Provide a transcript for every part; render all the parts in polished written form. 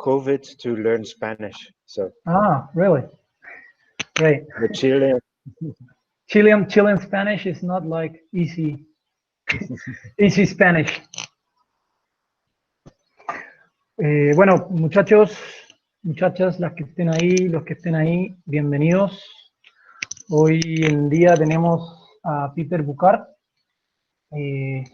COVID to learn Spanish. So really? Great. the Chilean Spanish is not like easy Spanish. Bueno, muchachos, muchachas, las que estén ahí, los que estén ahí, bienvenidos. Hoy en día tenemos a Peter Bouckaert, un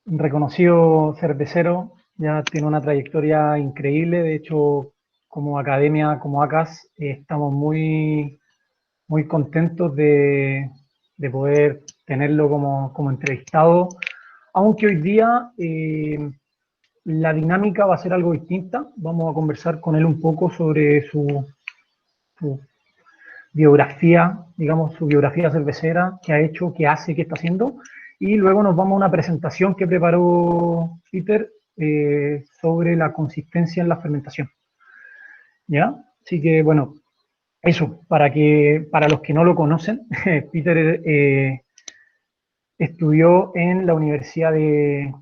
reconocido cervecero, ya tiene una trayectoria increíble. De hecho, como academia, como ACAS, estamos muy contentos de poder tenerlo como entrevistado, aunque hoy día la dinámica va a ser algo distinta. Vamos a conversar con él un poco sobre su biografía, digamos, su biografía cervecera, qué ha hecho, qué hace, qué está haciendo, y luego nos vamos a una presentación que preparó Peter sobre la consistencia en la fermentación. ¿Ya? Así que, bueno, eso, para los que no lo conocen, Peter estudió en la Universidad de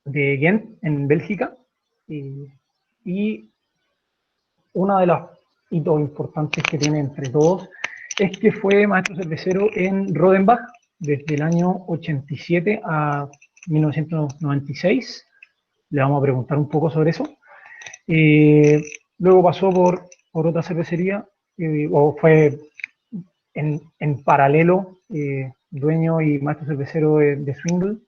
Ghent, en Bélgica, y una de las hitos importantes que tiene entre todos es que fue maestro cervecero en Rodenbach desde el año 87 a 1996. Le vamos a preguntar un poco sobre eso. Luego pasó por otra cervecería, o fue en paralelo dueño y maestro cervecero de Swingle.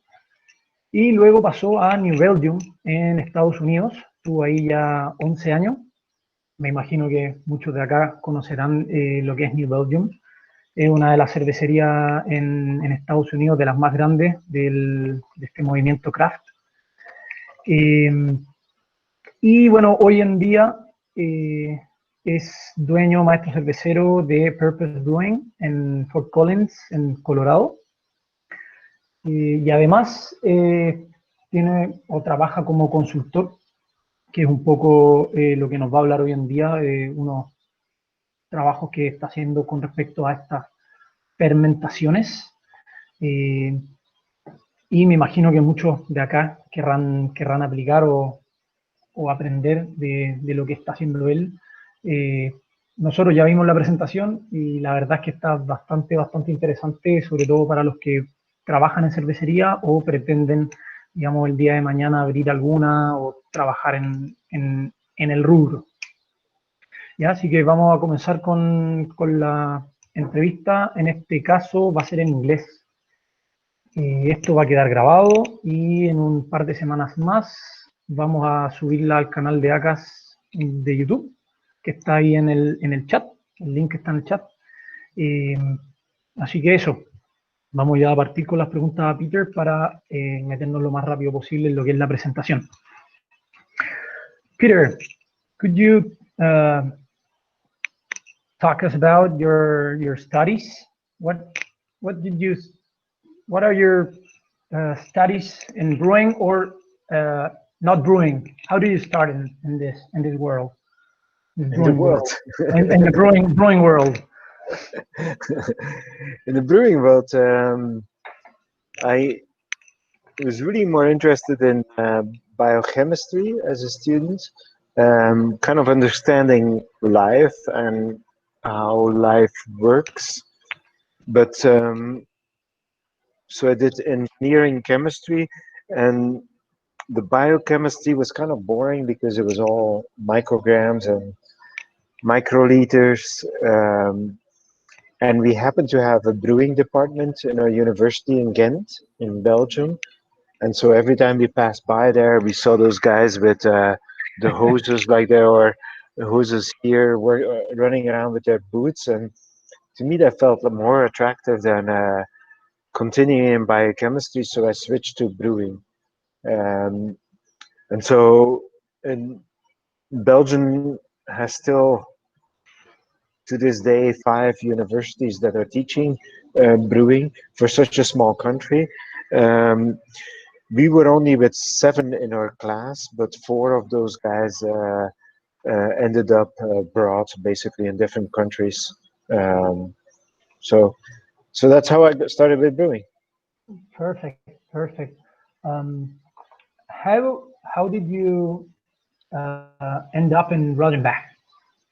Y luego pasó a New Belgium en Estados Unidos. Estuvo ahí ya 11 años. Me imagino que muchos de acá conocerán lo que es New Belgium. Es una de las cervecerías en Estados Unidos, de las más grandes de este movimiento craft. Y bueno, hoy en día es dueño, maestro cervecero de Purpose Brewing en Fort Collins, en Colorado. Y además tiene o trabaja como consultor, que es un poco lo que nos va a hablar hoy en día, unos trabajos que está haciendo con respecto a estas fermentaciones. Y me imagino que muchos de acá querrán aplicar o aprender de lo que está haciendo él. Nosotros ya vimos la presentación y la verdad es que está bastante interesante, sobre todo para los que trabajan en cervecería o pretenden, digamos, el día de mañana abrir alguna o trabajar en el rubro. ¿Ya? Así que vamos a comenzar con la entrevista. En este caso va a ser en inglés. Esto va a quedar grabado y en un par de semanas más vamos a subirla al canal de ACAS de YouTube, que está ahí en el chat, el link está en el chat. Así que eso, vamos ya a partir con las preguntas a Peter para meternos lo más rápido posible en lo que es la presentación. Peter, could you talk us about your studies? What are your studies in brewing or not brewing? How do you start in this world? In the world. in the brewing world. In the brewing world, I was really more interested in biochemistry as a student, kind of understanding life and how life works. But so I did engineering chemistry, and the biochemistry was kind of boring because it was all micrograms and microliters. And we happened to have a brewing department in our university in Ghent, in Belgium. And so every time we passed by there, we saw those guys with the hoses like there, or the hoses here, were running around with their boots. And to me, that felt more attractive than continuing in biochemistry. So I switched to brewing. And so Belgium has still, to this day, 5 universities that are teaching brewing for such a small country. We were only with 7 in our class, but 4 of those guys ended up abroad, basically in different countries. So that's how I started with brewing. Perfect. How did you end up in Rodenbach?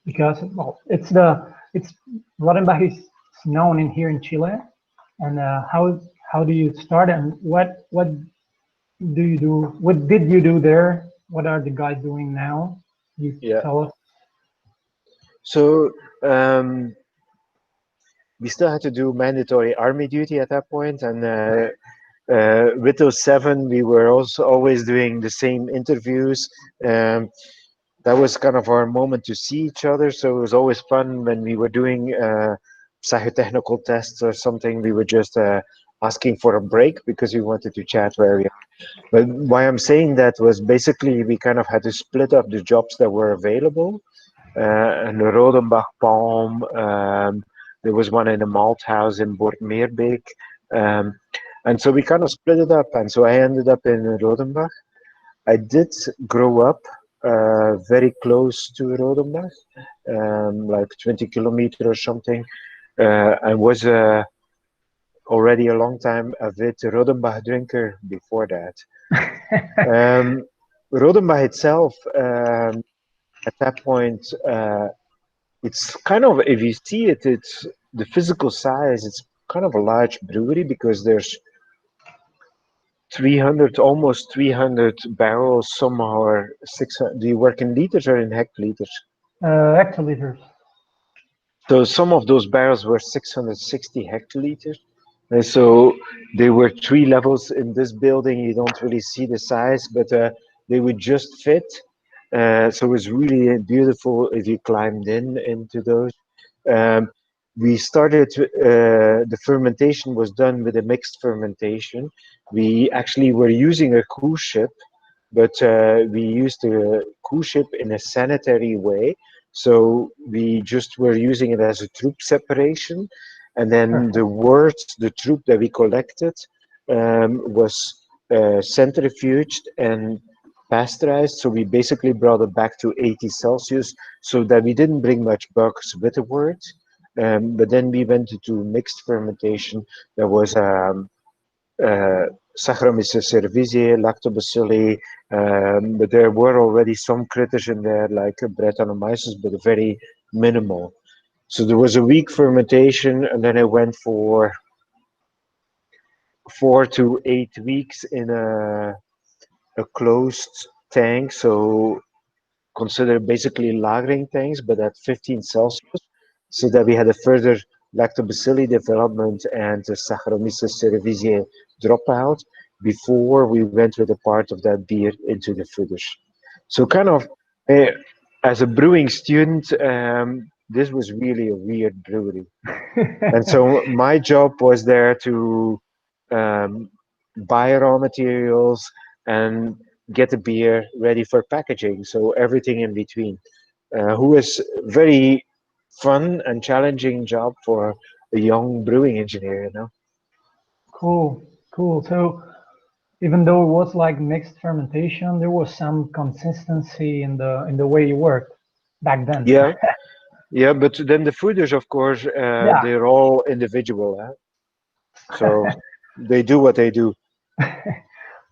Because well, it's Rodenbach is known in here in Chile, and how do you start and what do you do? What did you do there? What are the guys doing now? You Yeah. tell us. So we still had to do mandatory army duty at that point, and with those seven, we were also always doing the same interviews. That was kind of our moment to see each other. So it was always fun when we were doing psychotechnical tests or something. We were just asking for a break because we wanted to chat where we are. But why I'm saying that was basically we kind of had to split up the jobs that were available. And the Rodenbach Palm, there was one in a malt house in Boortmeerbeek. Um, and so we kind of split it up. And so I ended up in Rodenbach. I did grow up very close to Rodenbach, like 20 kilometers or something. I was already a long time avid Rodenbach drinker before that. Um, Rodenbach itself, at that point, it's kind of, if you see it, it's the physical size, it's kind of a large brewery because there's 300, almost 300 barrels. Some are 600. Do you work in liters or in hectoliters? Hectoliters. So some of those barrels were 660 hectoliters. And so there were three levels in this building. You don't really see the size, but they would just fit. So it was really beautiful if you climbed in into those. Um, we started, the fermentation was done with a mixed fermentation. We actually were using a cruise ship, but we used a cruise ship in a sanitary way. So we just were using it as a troop separation. And then Perfect. the words, the troop that we collected was centrifuged and pasteurized. So we basically brought it back to 80 Celsius so that we didn't bring much bugs with the wort. But then we went to mixed fermentation. There was uh, Saccharomyces cerevisiae, lactobacilli, but there were already some critters in there like Brettanomyces, but very minimal. So there was a week fermentation, and then it went for 4 to 8 weeks in a closed tank. So consider basically lagering tanks, but at 15 Celsius, so that we had a further lactobacilli development and the Saccharomyces cerevisiae dropout before we went with a part of that beer into the foeders. So kind of, uh, as a brewing student, this was really a weird brewery. And so my job was there to um, buy raw materials and get the beer ready for packaging. So everything in between. Who is very fun and challenging job for a young brewing engineer, you know? Cool, cool. So even though it was like mixed fermentation, there was some consistency in the way you worked back then. Yeah, yeah. But then the fooders, of course, Yeah. they're all individual, huh? So they do what they do.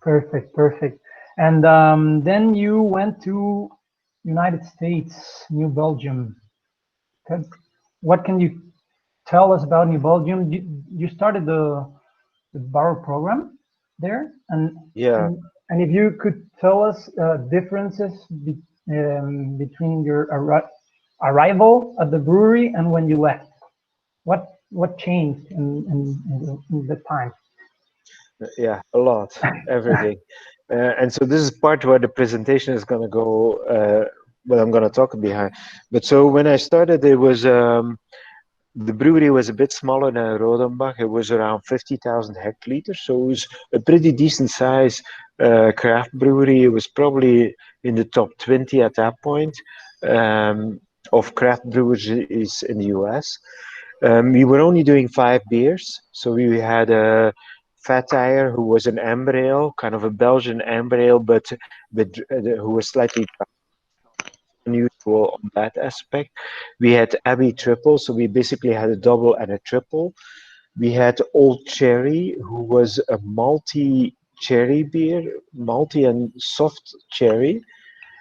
Perfect, perfect. And then you went to United States, New Belgium. What can you tell us about New Belgium? You started the barrel program there, Yeah. and if you could tell us differences between your arrival at the brewery and when you left, what changed in the time? Yeah, a lot, everything. And so this is part where the presentation is going to go, what I'm going to talk behind. But so when I started, it was the brewery was a bit smaller than Rodenbach. It was around 50,000 hectoliters, so it was a pretty decent size craft brewery. It was probably in the top 20 at that point of craft breweries in the US. We were only doing 5 beers, so we had a Fat Tire, who was an amber ale, kind of a Belgian amber ale, but who was slightly unusual on that aspect. We had Abbey Triple, so we basically had a double and a triple. We had Old Cherry, who was a malty cherry beer, malty and soft cherry.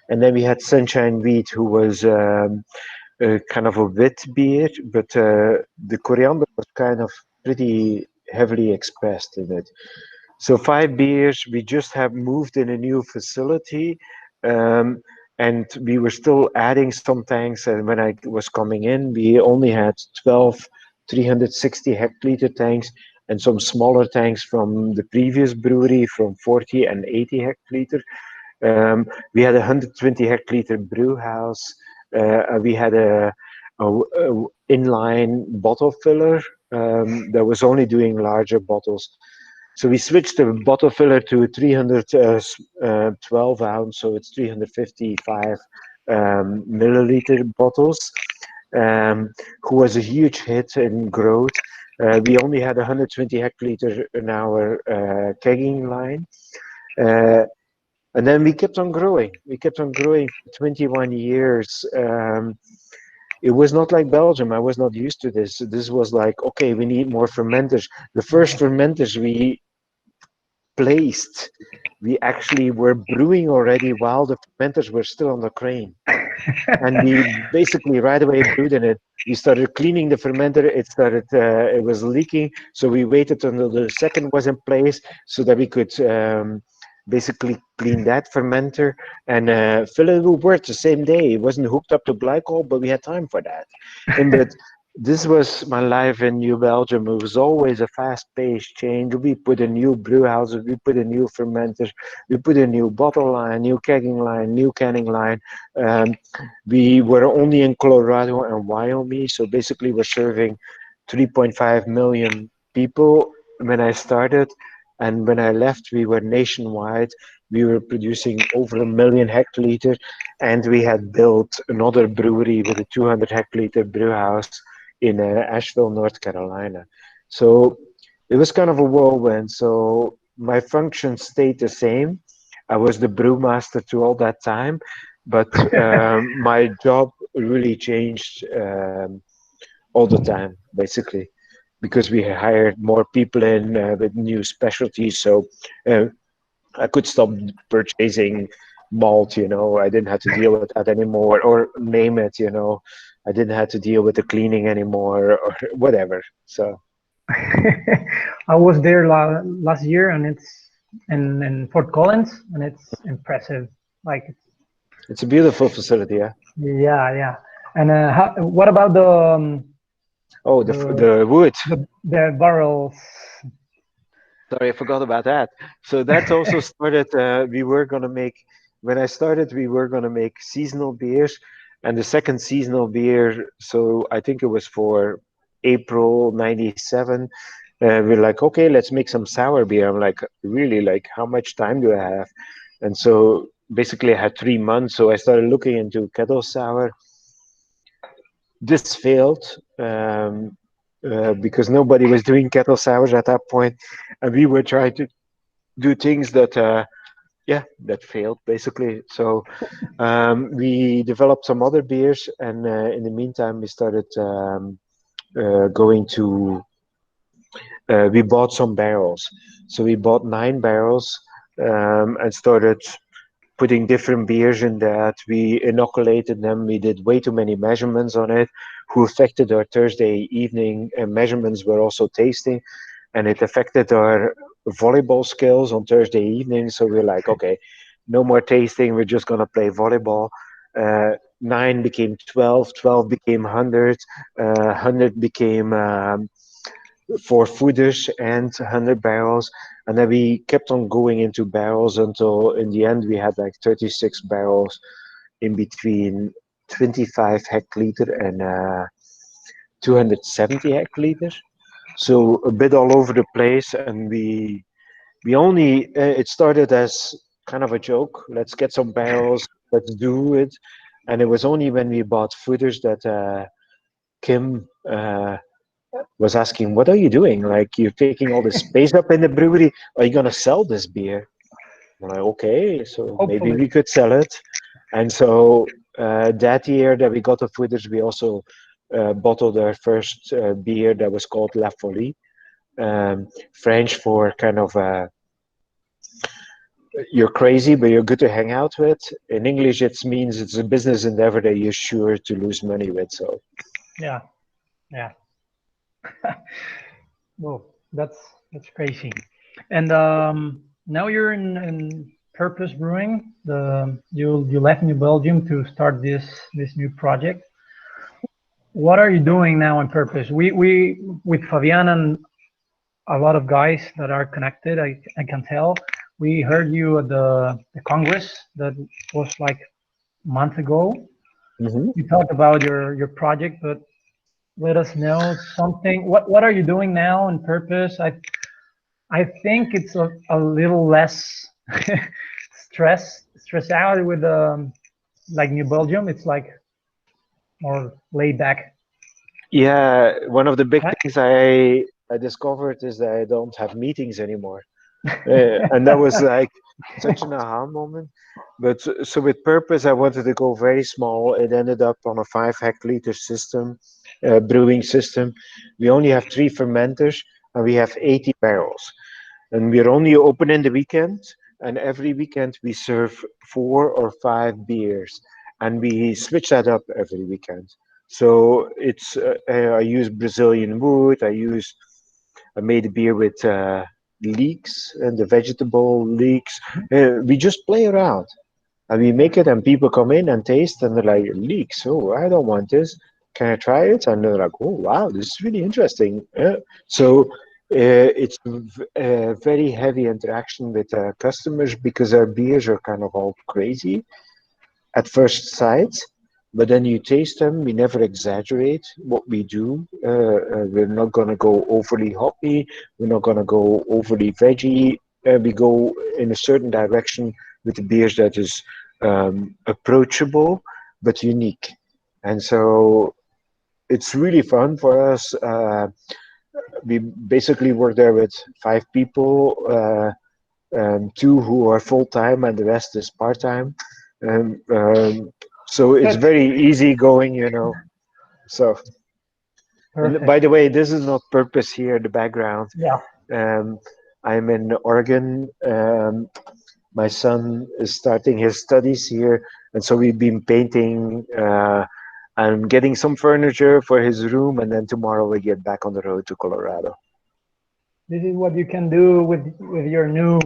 And then we had Sunshine Wheat, who was kind of a wit beer, but the coriander was kind of pretty heavily expressed in it. So 5 beers. We just have moved in a new facility, um, and we were still adding some tanks. And when I was coming in, we only had 12 360 hectoliter tanks and some smaller tanks from the previous brewery from 40 and 80 hectoliter. We had a 120 hectoliter brew house. We had a inline bottle filler that was only doing larger bottles. So we switched the bottle filler to 312 ounce, so it's 355 milliliter bottles, who was a huge hit in growth. We only had 120 hectoliter in our kegging line. Uh, and then we kept on growing. We kept on growing for 21 years. It was not like Belgium. I was not used to this. This was like, okay, we need more fermenters. The first fermenters we placed, we actually were brewing already while the fermenters were still on the crane. And we basically right away brewed in it. We started cleaning the fermenter. It was leaking. So we waited until the second was in place so that we could basically clean that fermenter and fill it with wort the same day. It wasn't hooked up to glycol, but we had time for that. And but this was my life in New Belgium. It was always a fast-paced change. We put a new brew house, we put a new fermenter, we put a new bottle line, new kegging line, new canning line. Um, we were only in Colorado and Wyoming, so basically we're serving 3.5 million people when I started. And when I left, we were nationwide. We were producing over 1 million hectoliters, and we had built another brewery with a 200 hectoliter brew house in Asheville, North Carolina. So it was kind of a whirlwind. So my function stayed the same. I was the brewmaster to all that time, but my job really changed all the time, basically, because we hired more people in with new specialties. So uh, I could stop purchasing malt, I didn't have to deal with that anymore, or name it, I didn't have to deal with the cleaning anymore or whatever. So I was there last year, and it's in Fort Collins, and it's impressive. Like, it's a beautiful facility, yeah. yeah. And what about Oh, the the wood. the barrels? Sorry, I forgot about that. So that also started. We were gonna make when I started. We were gonna make seasonal beers, and the second seasonal beer. So I think it was for April '97. We're like, okay, let's make some sour beer. I'm like, really? Like, how much time do I have? And so basically, I had 3 months. So I started looking into kettle sour. This failed because nobody was doing kettle sours at that point, and we were trying to do things that that failed basically. So we developed some other beers, and in the meantime we started going to we bought some barrels. So we bought 9 barrels and started putting different beers in that. We inoculated them. We did way too many measurements on it, who affected our Thursday evening measurements were also tasting, and it affected our volleyball skills on Thursday evening. So we're like, okay, no more tasting. We're just gonna play volleyball. 9 became 12, 12 became 100, 100 became 4 footers and 100 barrels. And then we kept on going into barrels until in the end we had like 36 barrels in between 25 hectoliter and 270 hectoliters. So a bit all over the place. And we only it started as kind of a joke. Let's get some barrels. Let's do it. And it was only when we bought footers that Kim was asking, "What are you doing? Like, you're taking all this space up in the brewery. Are you gonna sell this beer?" I'm like, "Okay, so maybe Hopefully. we could sell it." And so that year that we got the footers, we also bottled our first beer that was called La Folie, French for kind of you're crazy, but you're good to hang out with. In English, it means it's a business endeavor that you're sure to lose money with. So Yeah, yeah. Whoa, that's crazy. And now you're in Purpose Brewing. You left New Belgium to start this new project. What are you doing now in Purpose? We with Fabian and a lot of guys that are connected. I can tell. We heard you at the Congress that was like a month ago. mhm. You talked about your project, but let us know something. What are you doing now in Purpose? I think it's a little less stress out with like New Belgium. It's like more laid back. Yeah, one of the big Right? things I discovered is that I don't have meetings anymore. And that was like such an aha moment. But so with purpose, I wanted to go very small. It ended up on a 5 hectoliter system, brewing system. We only have 3 fermenters and we have 80 barrels. And we're only open in the weekend. And every weekend we serve 4 or 5 beers. And we switch that up every weekend. So I use Brazilian wood. I made a beer with leeks and the vegetable leeks. We just play around and we make it, and people come in and taste, and they're like, leeks. Oh, I don't want this. Can I try it? And they're like, oh, wow, this is really interesting. So it's a very heavy interaction with customers because our beers are kind of all crazy at first sight, but then you taste them. We never exaggerate what we do. We're not going to go overly hoppy. We're not going to go overly veggie. We go in a certain direction with the beers that is approachable but unique. And so it's really fun for us. We basically work there with 5 people, 2 who are full time, and the rest is part time. And so it's Good. very easy going, So, and by Perfect. the way, this is not purpose here, the background. Yeah. Um, I'm in Oregon. My son is starting his studies here, and so we've been painting. I'm getting some furniture for his room, and then tomorrow we get back on the road to Colorado. This is what you can do with your new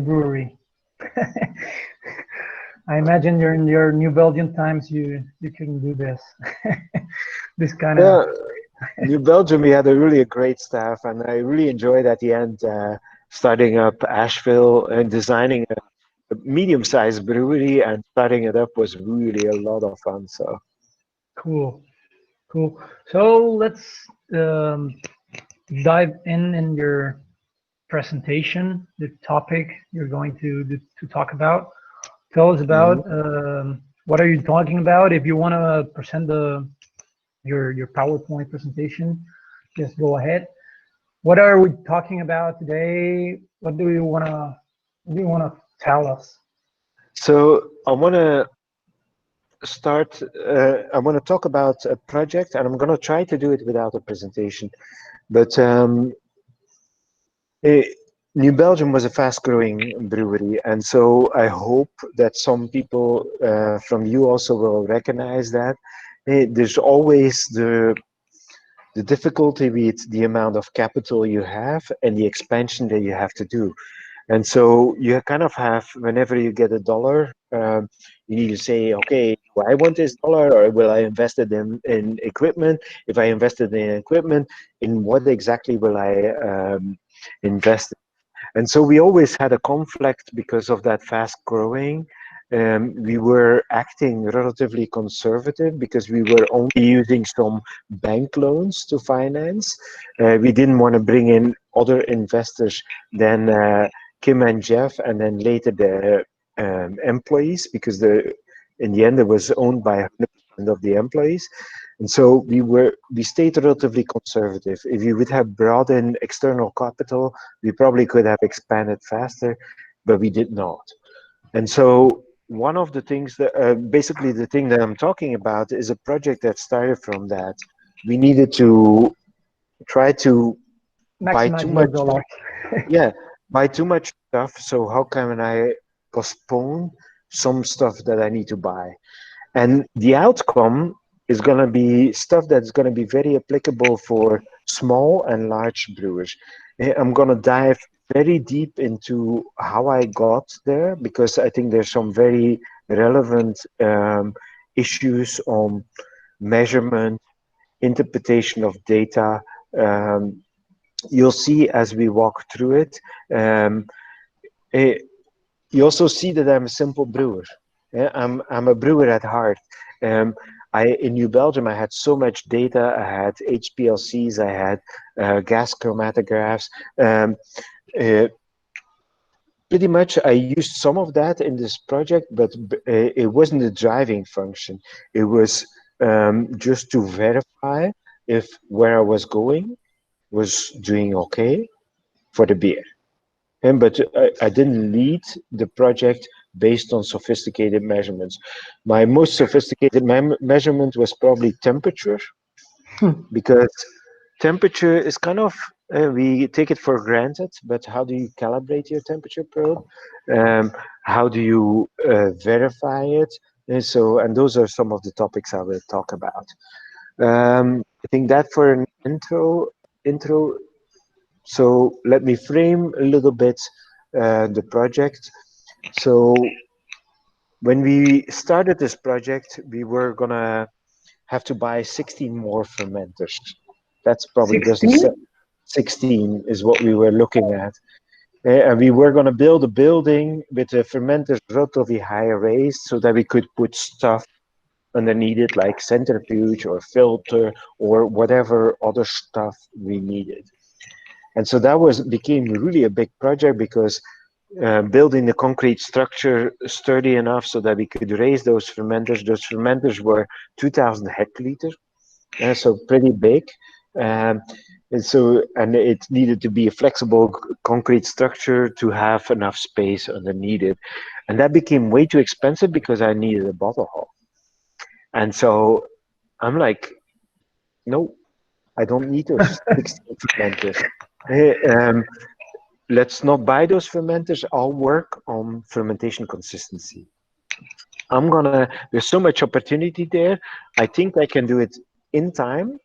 brewery. I imagine you're in your New Belgium times. You couldn't do this. This kind of. Yeah, New Belgium, we had a really great staff, and I really enjoyed at the end starting up Asheville and designing a medium-sized brewery, and starting it up was really a lot of fun. So, Cool. Cool. So let's um, dive in your presentation, the topic you're going to talk about. Tell us about mhm. what are you talking about. If you want to present your PowerPoint presentation, just go ahead. What are we talking about today? What do you want to tell us? So I want to start. I want to talk about a project, and I'm going to try to do it without a presentation. But eh, New Belgium was a fast-growing brewery, and so I hope that some people from you also will recognize that. There's always the difficulty with the amount of capital you have and the expansion that you have to do. And so you kind of have, whenever you get a dollar, you need to say, okay, do I want this dollar, or will I invest it in equipment? If I invested in equipment, in what exactly will I invest? And so we always had a conflict because of that fast growing. We were acting relatively conservative because we were only using some bank loans to finance. We didn't want to bring in other investors than Kim and Jeff, and then later the employees, because in the end it was owned by 100% of the employees. And so we stayed relatively conservative. If you would have brought in external capital, we probably could have expanded faster, but we did not. And so one of the things that basically the thing that I'm talking about is a project that started from that. We needed to try to buy too Maximize your much. dollar. Yeah, buy too much stuff. So how can I postpone some stuff that I need to buy? And the outcome is going to be stuff that's going to be very applicable for small and large brewers. I'm going to dive very deep into how I got there because I think there's some very relevant issues on measurement, interpretation of data. Um, you'll see as we walk through it. Um, eh, you also see that I'm a simple brewer. Yeah, I'm a brewer at heart. Um, in New Belgium, I had so much data. I had HPLCs, I had gas chromatographs. Um, uh, Pretty much, I used some of that in this project, but it wasn't the driving function. It was just to verify if where I was going was doing okay for the beer. But I didn't lead the project based on sophisticated measurements. My most sophisticated measurement was probably temperature, because temperature is kind of, we take it for granted, but how do you calibrate your temperature probe? How do you verify it? And those are some of the topics I will talk about. I think that for an intro. So let me frame a little bit the project. So when we started this project, we were gonna have to buy 16 more fermenters. That's probably doesn't 16? 16 is what we were looking at. And we were going to build a building with a fermenters relatively high raised so that we could put stuff underneath it, like centrifuge or filter or whatever other stuff we needed. And so that became really a big project because building the concrete structure sturdy enough so that we could raise those fermenters. Those fermenters were 2,000 hectoliters, so pretty big. Um, and it needed to be a flexible concrete structure to have enough space underneath it. And that became way too expensive because I needed a bottle hall. And so I'm like, no, I don't need those 16 fermenters. Eh, um, let's not buy those fermenters. I'll work on fermentation consistency. There's so much opportunity there. I think I can do it in time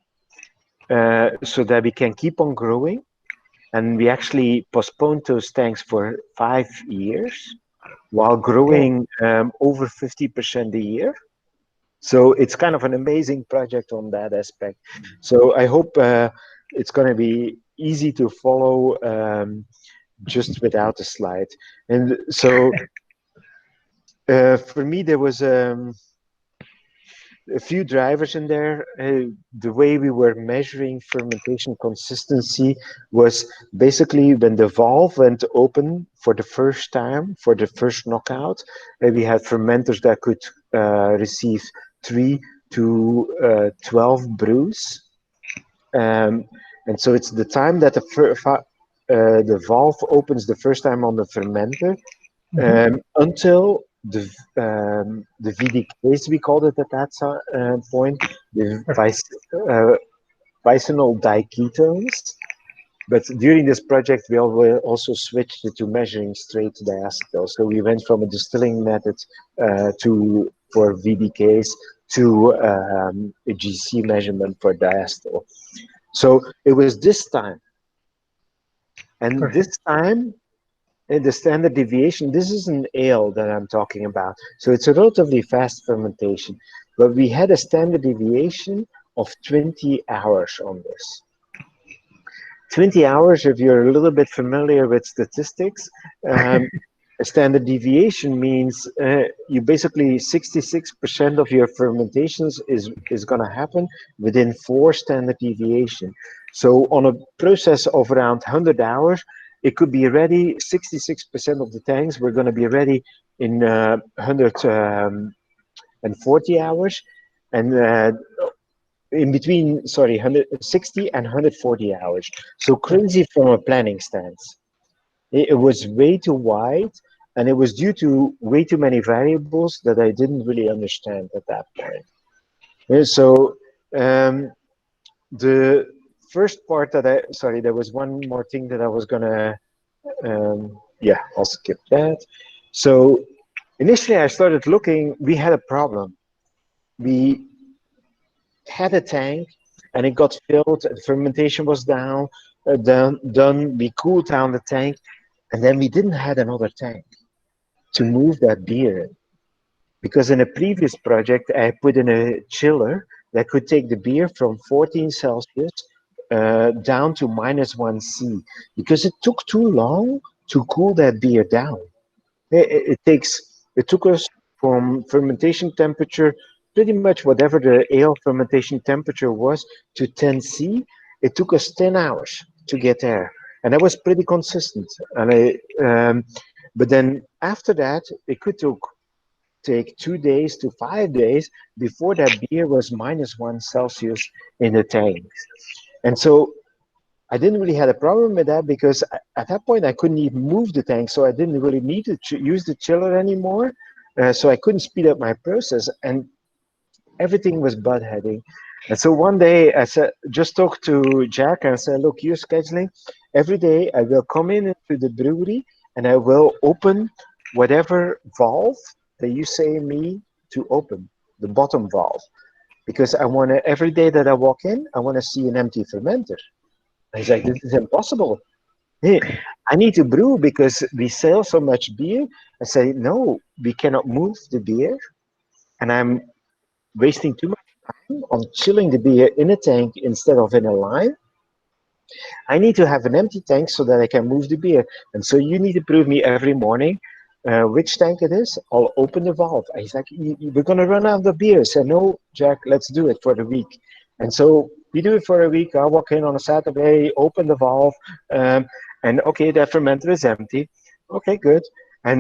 so that we can keep on growing. And we actually postponed those tanks for 5 years while Oh, growing over 50% a year. So it's kind of an amazing project on that aspect. So I hope it's going to be easy to follow just without a slide. And so for me, there was a few drivers in there. The way we were measuring fermentation consistency was basically when the valve went open for the first time, for the first knockout, we had fermenters that could receive 3 to 12 brews. And so it's the time that the valve opens the first time on the fermenter until the VDKs, we called it at that point, the perfect. vicinal diketones. But during this project, we also switched to measuring straight diacetyl. So we went from a distilling method for VDKs to a GC measurement for diacetyl. So it was this time. And this Perfect. time, the standard deviation, this is an ale that I'm talking about. So it's a relatively fast fermentation. But we had a standard deviation of 20 hours on this. 20 hours, if you're a little bit familiar with statistics, a standard deviation means you basically 66% of your fermentations is going to happen within 4 standard deviation. So on a process of around 100 hours, it could be ready. 66% of the tanks were going to be ready in 140 hours, and in between, sorry, 160 and 140 hours. So Perfect. crazy from a planning stance. It was way too wide, and it was due to way too many variables that I didn't really understand at that point. So the first part that sorry, there was one more thing that I was gonna Yeah, I'll skip that. So initially I started looking, we had a problem. We had a tank and it got filled, the fermentation was done, we cooled down the tank, and then we didn't have another tank to move that beer in. Because in a previous project, I put in a chiller that could take the beer from 14 Celsius down to -1 C, because it took too long to cool that beer down. It took us from fermentation temperature, pretty much whatever the ale fermentation temperature was, to 10 C. It took us 10 hours to get there, and that was pretty consistent. But then after that, it could take 2 days to 5 days before that beer was -1 Celsius in the tanks. And so I didn't really had a problem with that because at that point I couldn't even move the tank, so I didn't really need to use the chiller anymore. So I couldn't speed up my process, and everything was butt heading. And so one day I said, just talked to Jack and I said, look, you're scheduling. Every day I will come in into the brewery and I will open whatever valve that you say me to open, the bottom valve. Because I want to, every day that I walk in, I want to see an empty fermenter. And he's like, this is impossible. Hey, I need to brew because we sell so much beer. I say, no, we cannot move the beer. And I'm wasting too much time on chilling the beer in a tank instead of in a line. I need to have an empty tank so that I can move the beer. And so you need to prove me every morning which tank it is. I'll open the valve. And he's like, we're going to run out of beer. I said, no, Jack, let's do it for the week. And so we do it for a week. I walk in on a Saturday, open the valve, and okay, that fermenter is empty. Okay, good. And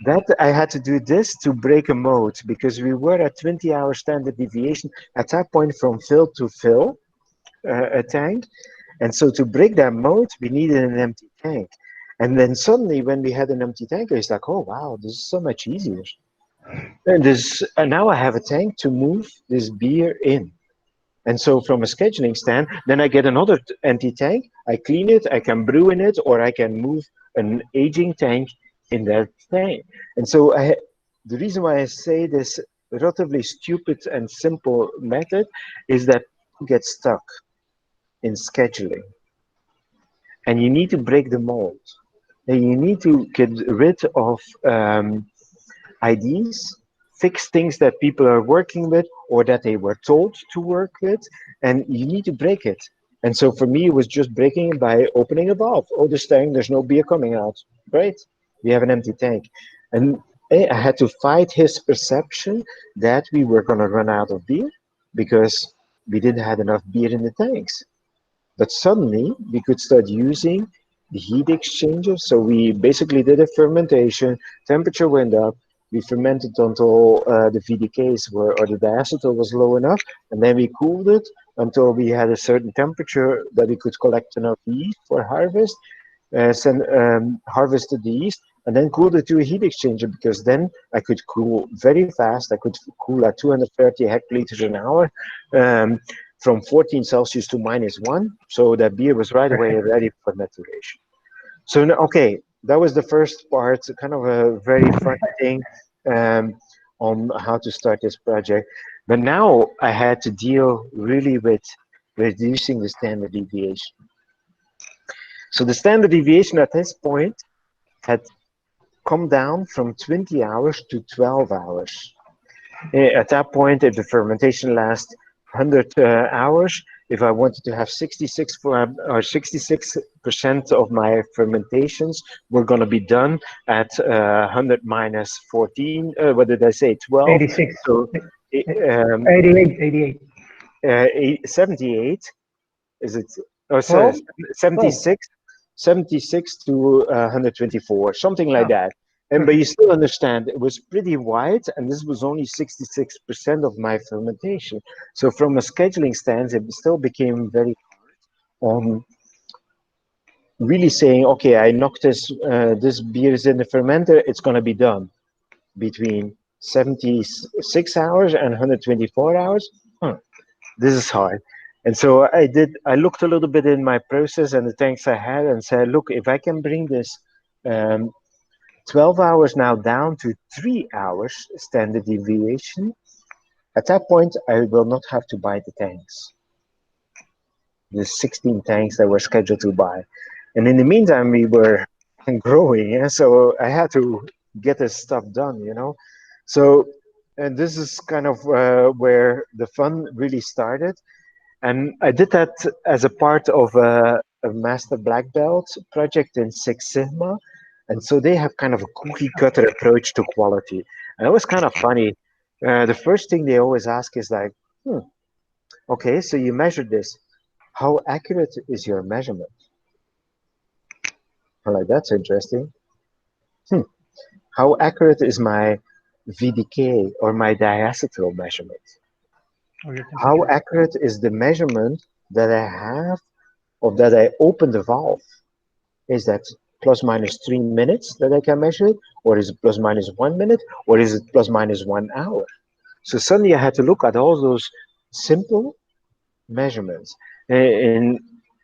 that I had to do this to break a mode because we were at 20-hour standard deviation at that point from fill to fill a tank. And so to break that mode, we needed an empty tank. And then suddenly when we had an empty tank, it's like, oh, wow, this is so much easier. And now I have a tank to move this beer in. And so from a scheduling stand, then I get another empty tank, I clean it, I can brew in it, or I can move an aging tank in that tank. And so the reason why I say this relatively stupid and simple method is that people get stuck in scheduling. And you need to break the mold. And you need to get rid of ideas, fix things that people are working with or that they were told to work with, and you need to break it. And so for me, it was just breaking it by opening a valve. Oh, this tank, there's no beer coming out. Great, we have an empty tank. And I had to fight his perception that we were going to run out of beer because we didn't have enough beer in the tanks. But suddenly we could start using the heat exchanger. So we basically did a fermentation, temperature went up, we fermented until the VDKs were, or the diacetyl was low enough, and then we cooled it until we had a certain temperature that we could collect enough yeast for harvest, harvested the yeast, and then cooled it to a heat exchanger because then I could cool very fast. I could cool at 230 hectoliters an hour. From 14 Celsius to -1, so that beer was right away ready for maturation. So, okay, that was the first part, kind of a very fun thing on how to start this project. But now I had to deal really with reducing the standard deviation. So the standard deviation at this point had come down from 20 hours to 12 hours. At that point, if the fermentation lasts 100 hours, if I wanted to have 66% of my fermentations were going to be done at 100 minus 14, what did I say, 12? 86. So 88. 78, is it? Oh, 12? 76 to 124, something like that. But you still understand it was pretty wide, and this was only 66% of my fermentation. So from a scheduling stance, it still became very hard on really saying, okay, I knocked this beer is in the fermenter, it's going to be done between 76 hours and 124 hours. This is hard. And so I looked a little bit in my process and the tanks I had and said, look, if I can bring this 12 hours now down to 3 hours standard deviation, at that point, I will not have to buy the tanks. The 16 tanks that were scheduled to buy. And in the meantime, we were growing, yeah? So I had to get this stuff done, you know? So, and this is kind of where the fun really started. And I did that as a part of a master black belt project in Six Sigma. And so they have kind of a cookie cutter approach to quality. And it was kind of funny. The first thing they always ask is like, okay, so you measured this. How accurate is your measurement? I'm like, that's interesting. How accurate is my VDK or my diacetyl measurement? How accurate is the measurement that I have or that I open the valve? Is that plus minus 3 minutes that I can measure it? Or is it plus minus 1 minute? Or is it plus minus 1 hour? So suddenly I had to look at all those simple measurements. In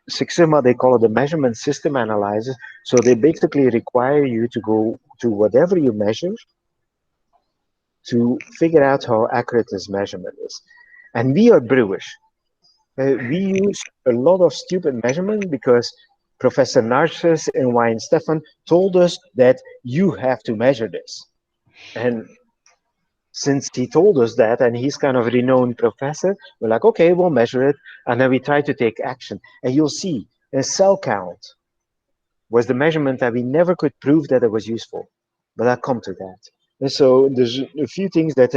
Six Sigma, they call it the measurement system analysis. So they basically require you to go to whatever you measure to figure out how accurate this measurement is. And we are brewers. We use a lot of stupid measurement because Professor Narcissus and Wayne Stefan told us that you have to measure this. And since he told us that, and he's kind of a renowned professor, we're like, okay, we'll measure it. And then we try to take action. And you'll see, a cell count was the measurement that we never could prove that it was useful. But I'll come to that. And so there's a few things that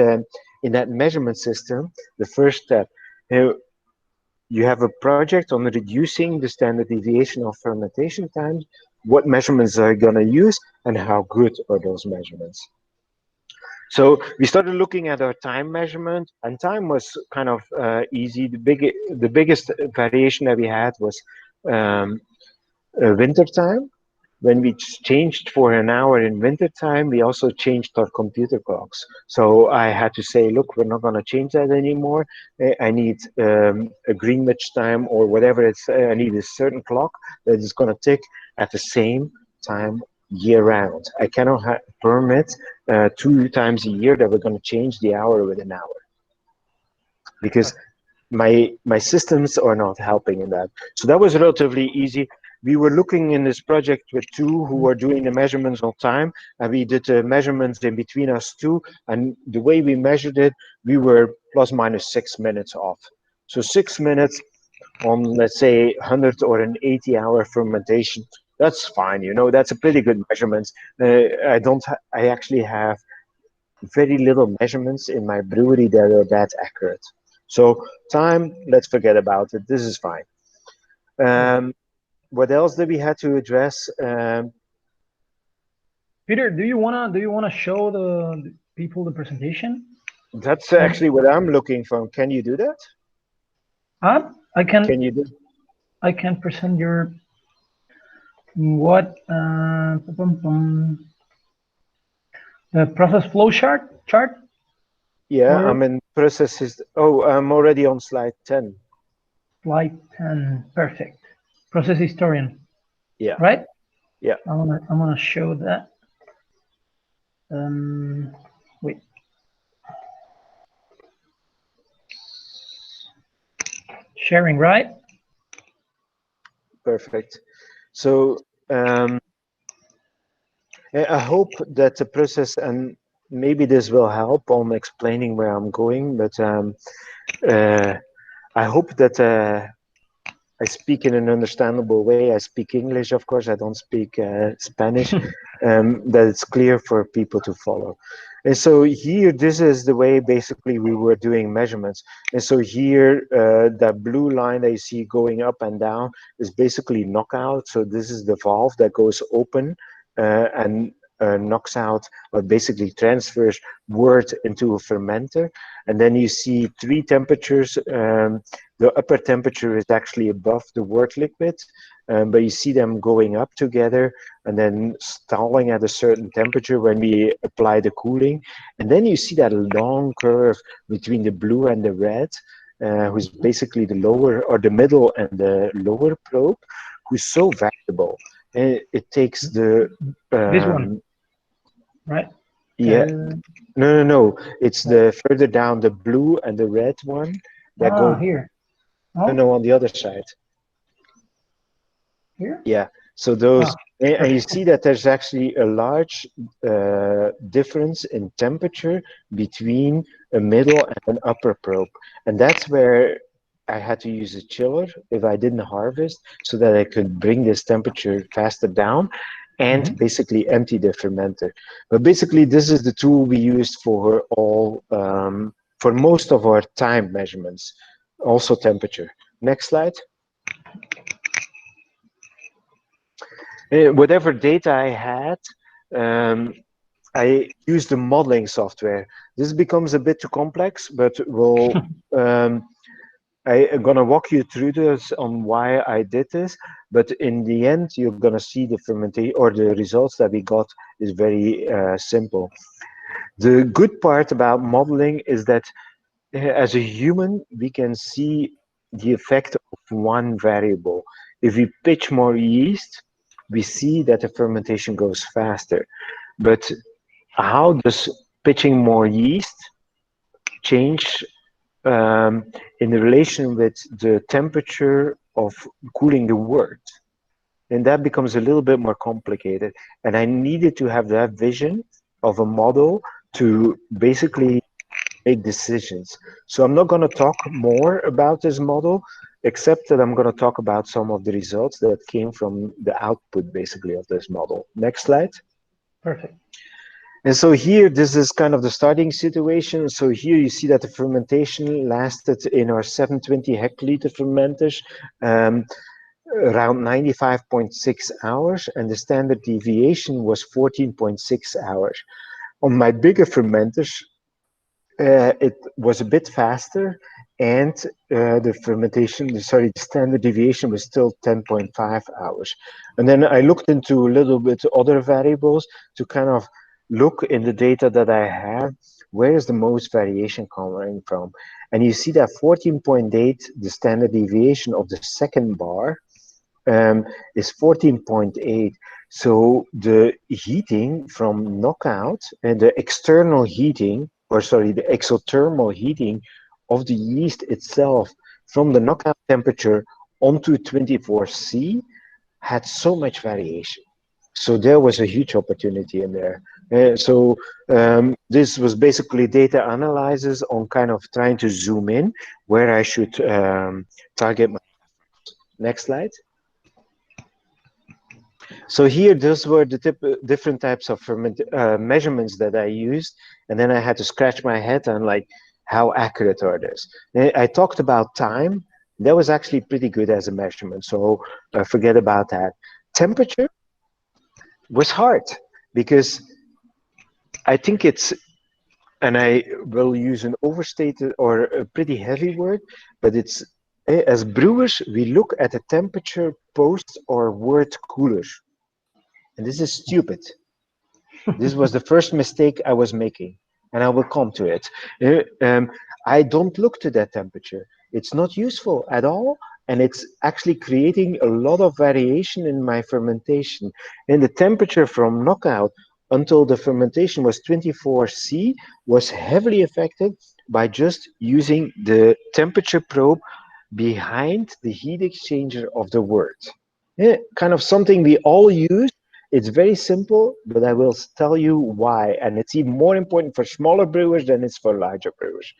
in that measurement system, the first step, you have a project on reducing the standard deviation of fermentation times. What measurements are you going to use and how good are those measurements? So we started looking at our time measurement, and time was kind of easy. The biggest variation that we had was winter time. When we changed for an hour in winter time, we also changed our computer clocks. So I had to say, look, we're not going to change that anymore. I need a Greenwich time or whatever it's. I need a certain clock that is going to tick at the same time year round. I cannot permit 2 times a year that we're going to change the hour with an hour, because my systems are not helping in that. So that was relatively easy. We were looking in this project with 2 who were doing the measurements on time, and we did the measurements in between us 2, and the way we measured it, we were plus minus 6 minutes off. So 6 minutes on, let's say, 100 or an 80-hour fermentation, that's fine, you know, that's a pretty good measurement. I actually have very little measurements in my brewery that are that accurate. So time, let's forget about it. This is fine. What else did we have to address? Peter, do you wanna show the people the presentation? That's actually what I'm looking for. Can you do that? I can. Can you do? I can present your what the process flow chart. Yeah, I'm in processes. Oh, I'm already on slide 10. Slide 10, perfect. Process historian. Yeah. Right? Yeah. I'm gonna show that. Wait. Sharing, right? Perfect. So I hope that the process, and maybe this will help on explaining where I'm going, but I hope that I speak in an understandable way. I speak English, of course. I don't speak Spanish. That it's clear for people to follow. And so here, this is the way basically we were doing measurements. And so here, that blue line that you see going up and down is basically knockout. So this is the valve that goes open and knocks out, or basically transfers wort into a fermenter. And then you see 3 temperatures. The upper temperature is actually above the wort liquid, but you see them going up together and then stalling at a certain temperature when we apply the cooling. And then you see that long curve between the blue and the red. who's basically the lower or the middle and the lower probe, who's so valuable. It takes the This one, right? yeah, no. It's the further down, the blue and the red one that go Here. Oh, no on the other side. here. Yeah, so those, and you see that there's actually a large difference in temperature between a middle and an upper probe. And that's where I had to use a chiller if I didn't harvest so that I could bring this temperature faster down and basically empty the fermenter. But basically, this is the tool we used for all, for most of our time measurements, also temperature. Next slide. Whatever data I had, I used the modeling software. This becomes a bit too complex, but we'll, I'm gonna walk you through this on why I did this. But in the end, you're gonna see the fermentation or the results that we got is very simple. The good part about modeling is that as a human, we can see the effect of one variable. If we pitch more yeast, we see that the fermentation goes faster. But how does pitching more yeast change in relation with the temperature of cooling the wort? And that becomes a little bit more complicated. And I needed to have that vision of a model to basically make decisions. So I'm not going to talk more about this model, except that I'm going to talk about some of the results that came from the output, basically, of this model. Next slide. Perfect. And so here, this is kind of the starting situation. So here you see that the fermentation lasted in our 720 hectoliter fermenters around 95.6 hours, and the standard deviation was 14.6 hours. On my bigger fermenters, it was a bit faster, and the standard deviation was still 10.5 hours. And then I looked into a little bit other variables to kind of look in the data that I have, where is the most variation coming from? And you see that 14.8, the standard deviation of the second bar, is 14.8. So the heating from knockout and the external heating, or sorry, the exothermal heating of the yeast itself from the knockout temperature onto 24C had so much variation. So there was a huge opportunity in there. This was basically data analysis on kind of trying to zoom in where I should target my. Next slide. So here, those were the different types of measurements that I used, and then I had to scratch my head on like, how accurate are these? I talked about time. That was actually pretty good as a measurement, so forget about that. Temperature was hard because I think it's, and I will use an overstated or a pretty heavy word, but it's, as brewers, we look at the temperature post or wort cooler. And this is stupid. This was the first mistake I was making, and I will come to it. I don't look to that temperature. It's not useful at all, and it's actually creating a lot of variation in my fermentation. And the temperature from knockout until the fermentation was 24C was heavily affected by just using the temperature probe behind the heat exchanger of the wort. Kind of something we all use. It's very simple, but I will tell you why. And it's even more important for smaller brewers than it's for larger brewers.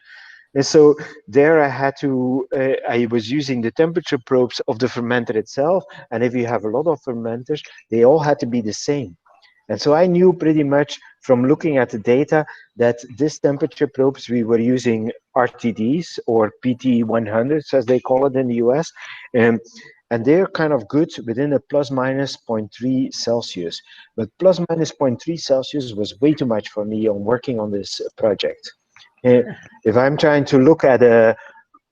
And so there I had to, I was using the temperature probes of the fermenter itself. And if you have a lot of fermenters, they all had to be the same. And so I knew pretty much from looking at the data that this temperature probes, we were using RTDs or PT100s, as they call it in the US. And they're kind of good within a plus minus 0.3 Celsius. But plus minus 0.3 Celsius was way too much for me on working on this project. If I'm trying to look at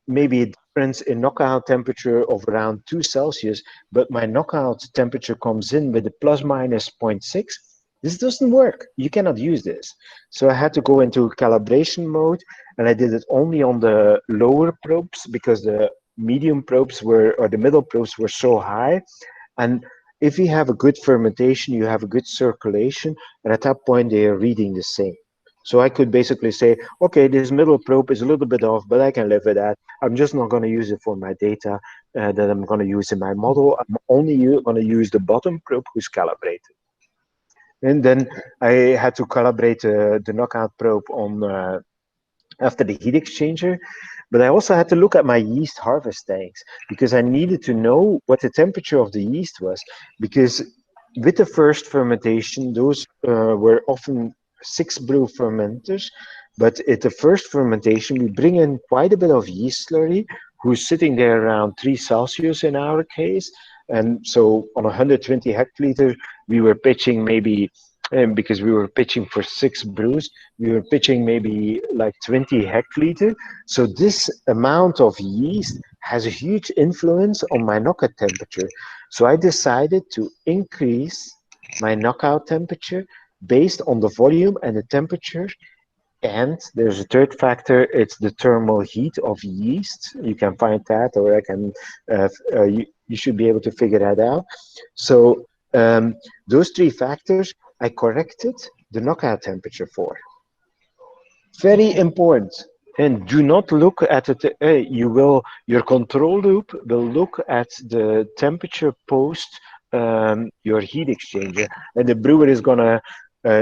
maybe a difference in knockout temperature of around 2 Celsius, but my knockout temperature comes in with a plus minus 0.6, this doesn't work. You cannot use this. So I had to go into calibration mode, and I did it only on the lower probes because the medium probes were, or the middle probes were so high. And if you have a good fermentation, you have a good circulation, and at that point they are reading the same. So I could basically say, okay, this middle probe is a little bit off, but I can live with that. I'm just not going to use it for my data that I'm going to use in my model. I'm only going to use the bottom probe who's calibrated. And then I had to calibrate the knockout probe on after the heat exchanger. But I also had to look at my yeast harvest tanks because I needed to know what the temperature of the yeast was. Because with the first fermentation, those were often 6 brew fermenters. But at the first fermentation, we bring in quite a bit of yeast slurry, who's sitting there around 3 Celsius in our case. And so on 120 hectoliter, we were pitching maybe, because we were pitching for 6 brews, we were pitching maybe like 20 hectoliter. So this amount of yeast has a huge influence on my knockout temperature. So I decided to increase my knockout temperature based on the volume and the temperature. And there's a third factor, it's the thermal heat of yeast. You can find that, or I can, you should be able to figure that out. So those 3 factors, I corrected the knockout temperature for. Very important. And do not look at it, your control loop will look at the temperature post your heat exchanger. And the brewer is going to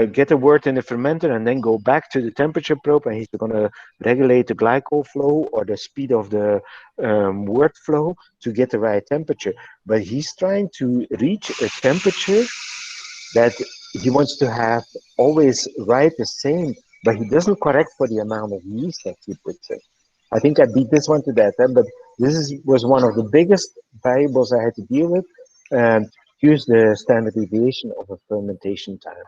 get a wort in the fermenter and then go back to the temperature probe, and he's going to regulate the glycol flow or the speed of the wort flow to get the right temperature. But he's trying to reach a temperature that he wants to have always right the same, but he doesn't correct for the amount of yeast that he puts in. I think I beat this one to death, but was one of the biggest variables I had to deal with, and use the standard deviation of a fermentation time.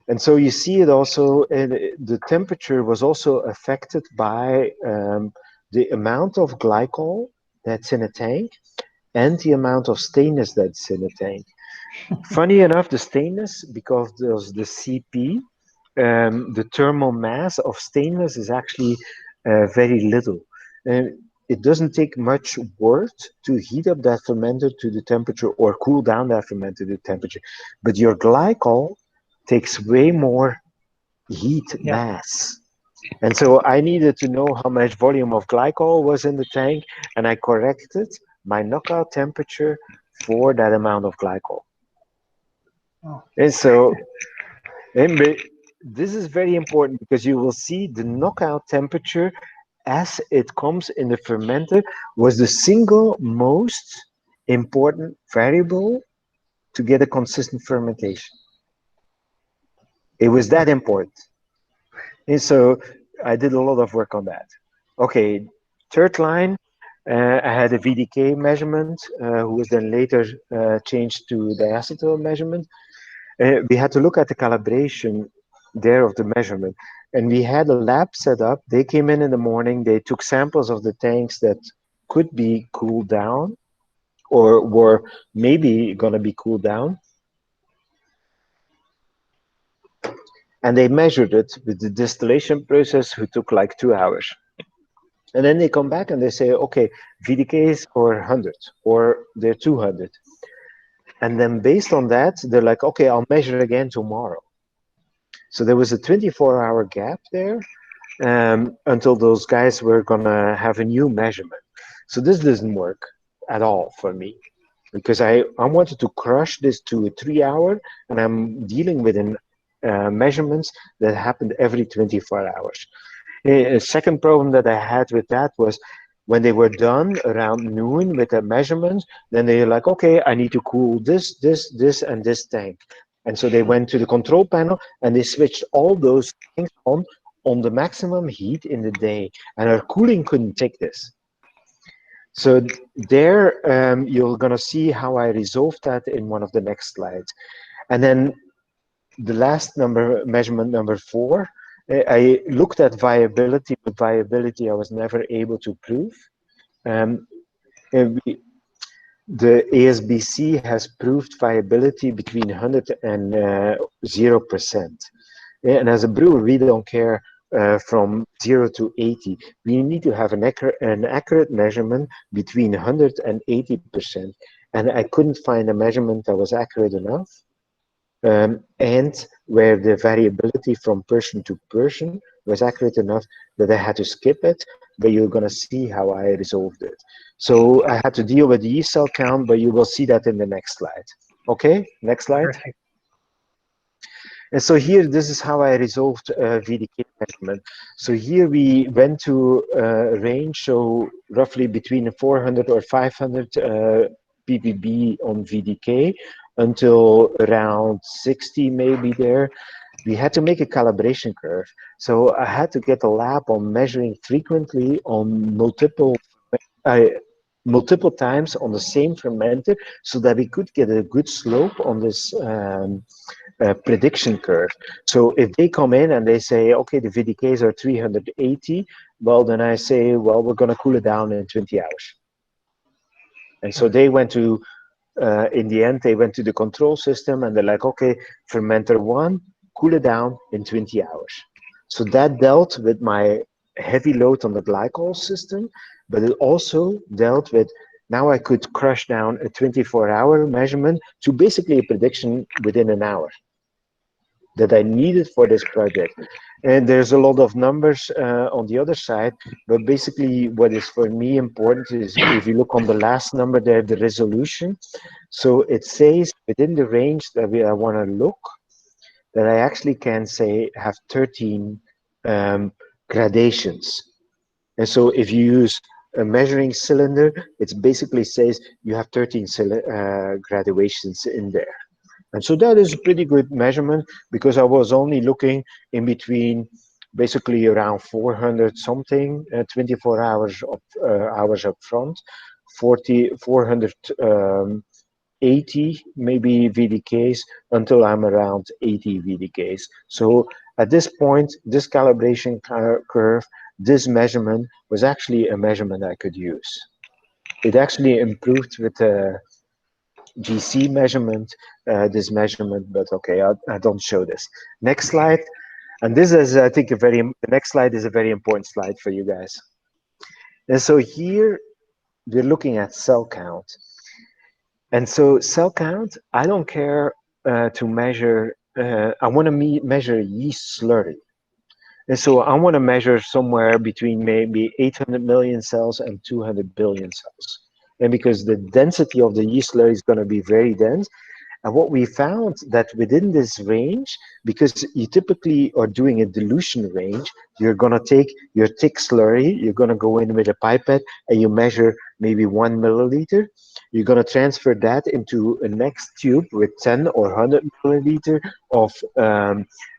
And so you see it also, the temperature was also affected by the amount of glycol that's in a tank and the amount of stainless that's in a tank. Funny enough, the stainless, because there's the CP, the thermal mass of stainless is actually very little. It doesn't take much wort to heat up that fermenter to the temperature or cool down that fermenter to the temperature. But your glycol takes way more heat mass. And so I needed to know how much volume of glycol was in the tank, and I corrected my knockout temperature for that amount of glycol. And so this is very important because you will see the knockout temperature as it comes in the fermenter was the single most important variable to get a consistent fermentation. It was that important. And so I did a lot of work on that. Okay, third line, I had a VDK measurement, who was then later changed to the acetyl measurement. We had to look at the calibration there of the measurement. And we had a lab set up. They came in the morning, they took samples of the tanks that could be cooled down or were maybe going to be cooled down. And they measured it with the distillation process, who took like 2 hours. And then they come back and they say, okay, VDKs are 100 or they're 200. And then based on that, they're like, okay, I'll measure again tomorrow. So there was a 24-hour gap there until those guys were going to have a new measurement. So this doesn't work at all for me because I wanted to crush this to a 3-hour, and I'm dealing with measurements that happened every 24 hours. A second problem that I had with that was when they were done around noon with the measurements, then they're like, okay, I need to cool this, and this tank. And so they went to the control panel and they switched all those things on the maximum heat in the day, and our cooling couldn't take this. So there, you're gonna see how I resolved that in one of the next slides. And then the last measurement number 4, I looked at viability, but viability I was never able to prove. The ASBC has proved viability between 100 and 0%. And as a brewer, we don't care from 0 to 80. We need to have an accurate measurement between 100 and 80%. And I couldn't find a measurement that was accurate enough. And where the variability from person to person was accurate enough that I had to skip it, but you're going to see how I resolved it. So I had to deal with the yeast cell count, but you will see that in the next slide. Okay, next slide. Perfect. And so here, this is how I resolved VDK measurement. So here we went to a range, so roughly between 400 or 500 ppb on VDK until around 60 maybe there. We had to make a calibration curve. So I had to get a lab on measuring frequently on multiple times on the same fermenter so that we could get a good slope on this prediction curve. So if they come in and they say, okay, the VDKs are 380, well, then I say, well, we're going to cool it down in 20 hours. And so they went to, in the end, they went to the control system and they're like, okay, fermenter 1, cool it down in 20 hours. So that dealt with my heavy load on the glycol system, but it also dealt with, now I could crush down a 24-hour measurement to basically a prediction within an hour that I needed for this project. And there's a lot of numbers on the other side, but basically what is for me important is if you look on the last number there, the resolution. So it says within the range that I want to look, that I actually can say have 13 gradations. And so if you use a measuring cylinder, it basically says you have 13 graduations in there. And so that is a pretty good measurement because I was only looking in between basically around 400 something, 24 hours up front, 480 maybe VDKs until I'm around 80 VDKs. So at this point, this calibration curve, this measurement was actually a measurement I could use. It actually improved with GC measurement, this measurement, but okay, I don't show this. Next slide. And this is, I think, the next slide is a very important slide for you guys. And so here, we're looking at cell count. And so cell count, I don't care to measure, I want to measure yeast slurry. And so I want to measure somewhere between maybe 800 million cells and 200 billion cells. And because the density of the yeast slurry is going to be very dense. And what we found that within this range, because you typically are doing a dilution range, you're going to take your thick slurry, you're going to go in with a pipette and you measure maybe 1 milliliter. You're going to transfer that into a next tube with 10 or 100 milliliter of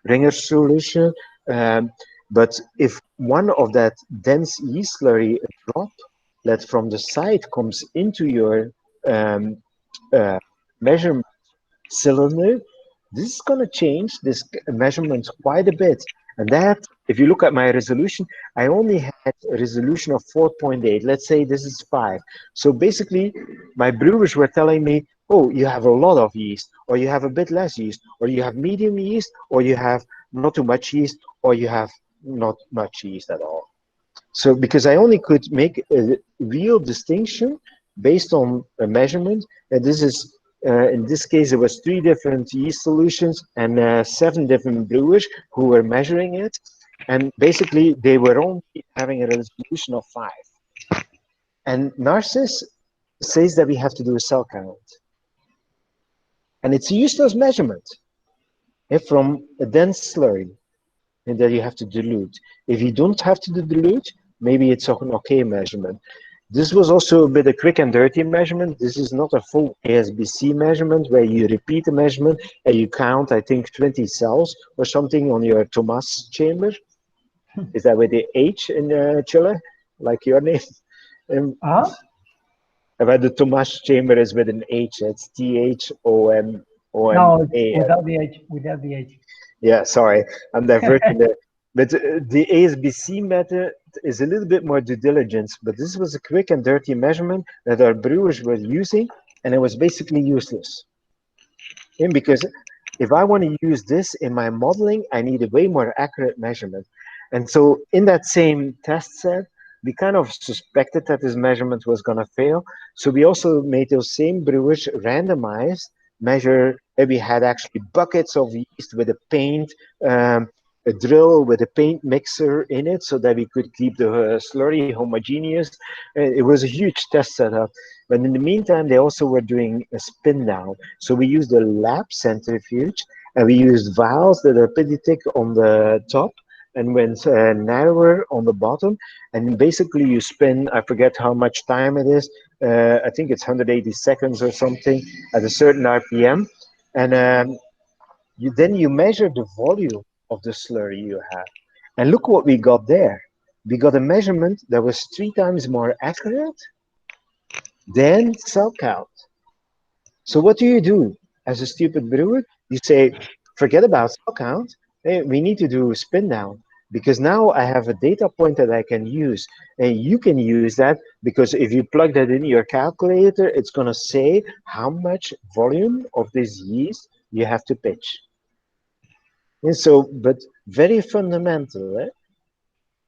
ringer solution. But if one of that dense yeast slurry drop that from the side comes into your measurement cylinder, this is going to change this measurement quite a bit. And that, if you look at my resolution, I only had a resolution of 4.8. Let's say this is 5. So basically, my brewers were telling me, oh, you have a lot of yeast, or you have a bit less yeast, or you have medium yeast, or you have not too much yeast, or you have not much yeast at all. So because I only could make a real distinction based on a measurement, and this is in this case, it was 3 different yeast solutions and 7 different brewers who were measuring it. And basically, they were only having a resolution of 5. And Narcis says that we have to do a cell count. And it's a useless measurement from a dense slurry and that you have to dilute. If you don't have to dilute, maybe it's an okay measurement. This was also a bit a quick and dirty measurement. This is not a full ASBC measurement where you repeat the measurement and you count, I think, 20 cells or something on your Thomas chamber. Is that with the H in Chile, like your name? About the Thomas chamber is with an H. It's THOMOMA. No, without the H. Without the H. Yeah, sorry, I'm diverting it. But the ASBC method is a little bit more due diligence, but this was a quick and dirty measurement that our brewers were using, and it was basically useless. And because if I want to use this in my modeling, I need a way more accurate measurement. And so in that same test set, we kind of suspected that this measurement was going to fail. So we also made those same brewers randomized, measure, we had actually buckets of yeast with a paint, a drill with a paint mixer in it so that we could keep the slurry homogeneous. It was a huge test setup. But in the meantime, they also were doing a spin down. So we used a lab centrifuge, and we used vials that are pretty thick on the top and went narrower on the bottom. And basically you spin, I forget how much time it is, I think it's 180 seconds or something at a certain RPM. And then you measure the volume of the slurry you have. And look what we got there. We got a measurement that was 3 times more accurate than cell count. So what do as a stupid brewer? You say, forget about cell count. Hey, we need to do spin down, because now I have a data point that I can use. And you can use that because if you plug that in your calculator, it's going to say how much volume of this yeast you have to pitch. And so, but very fundamental.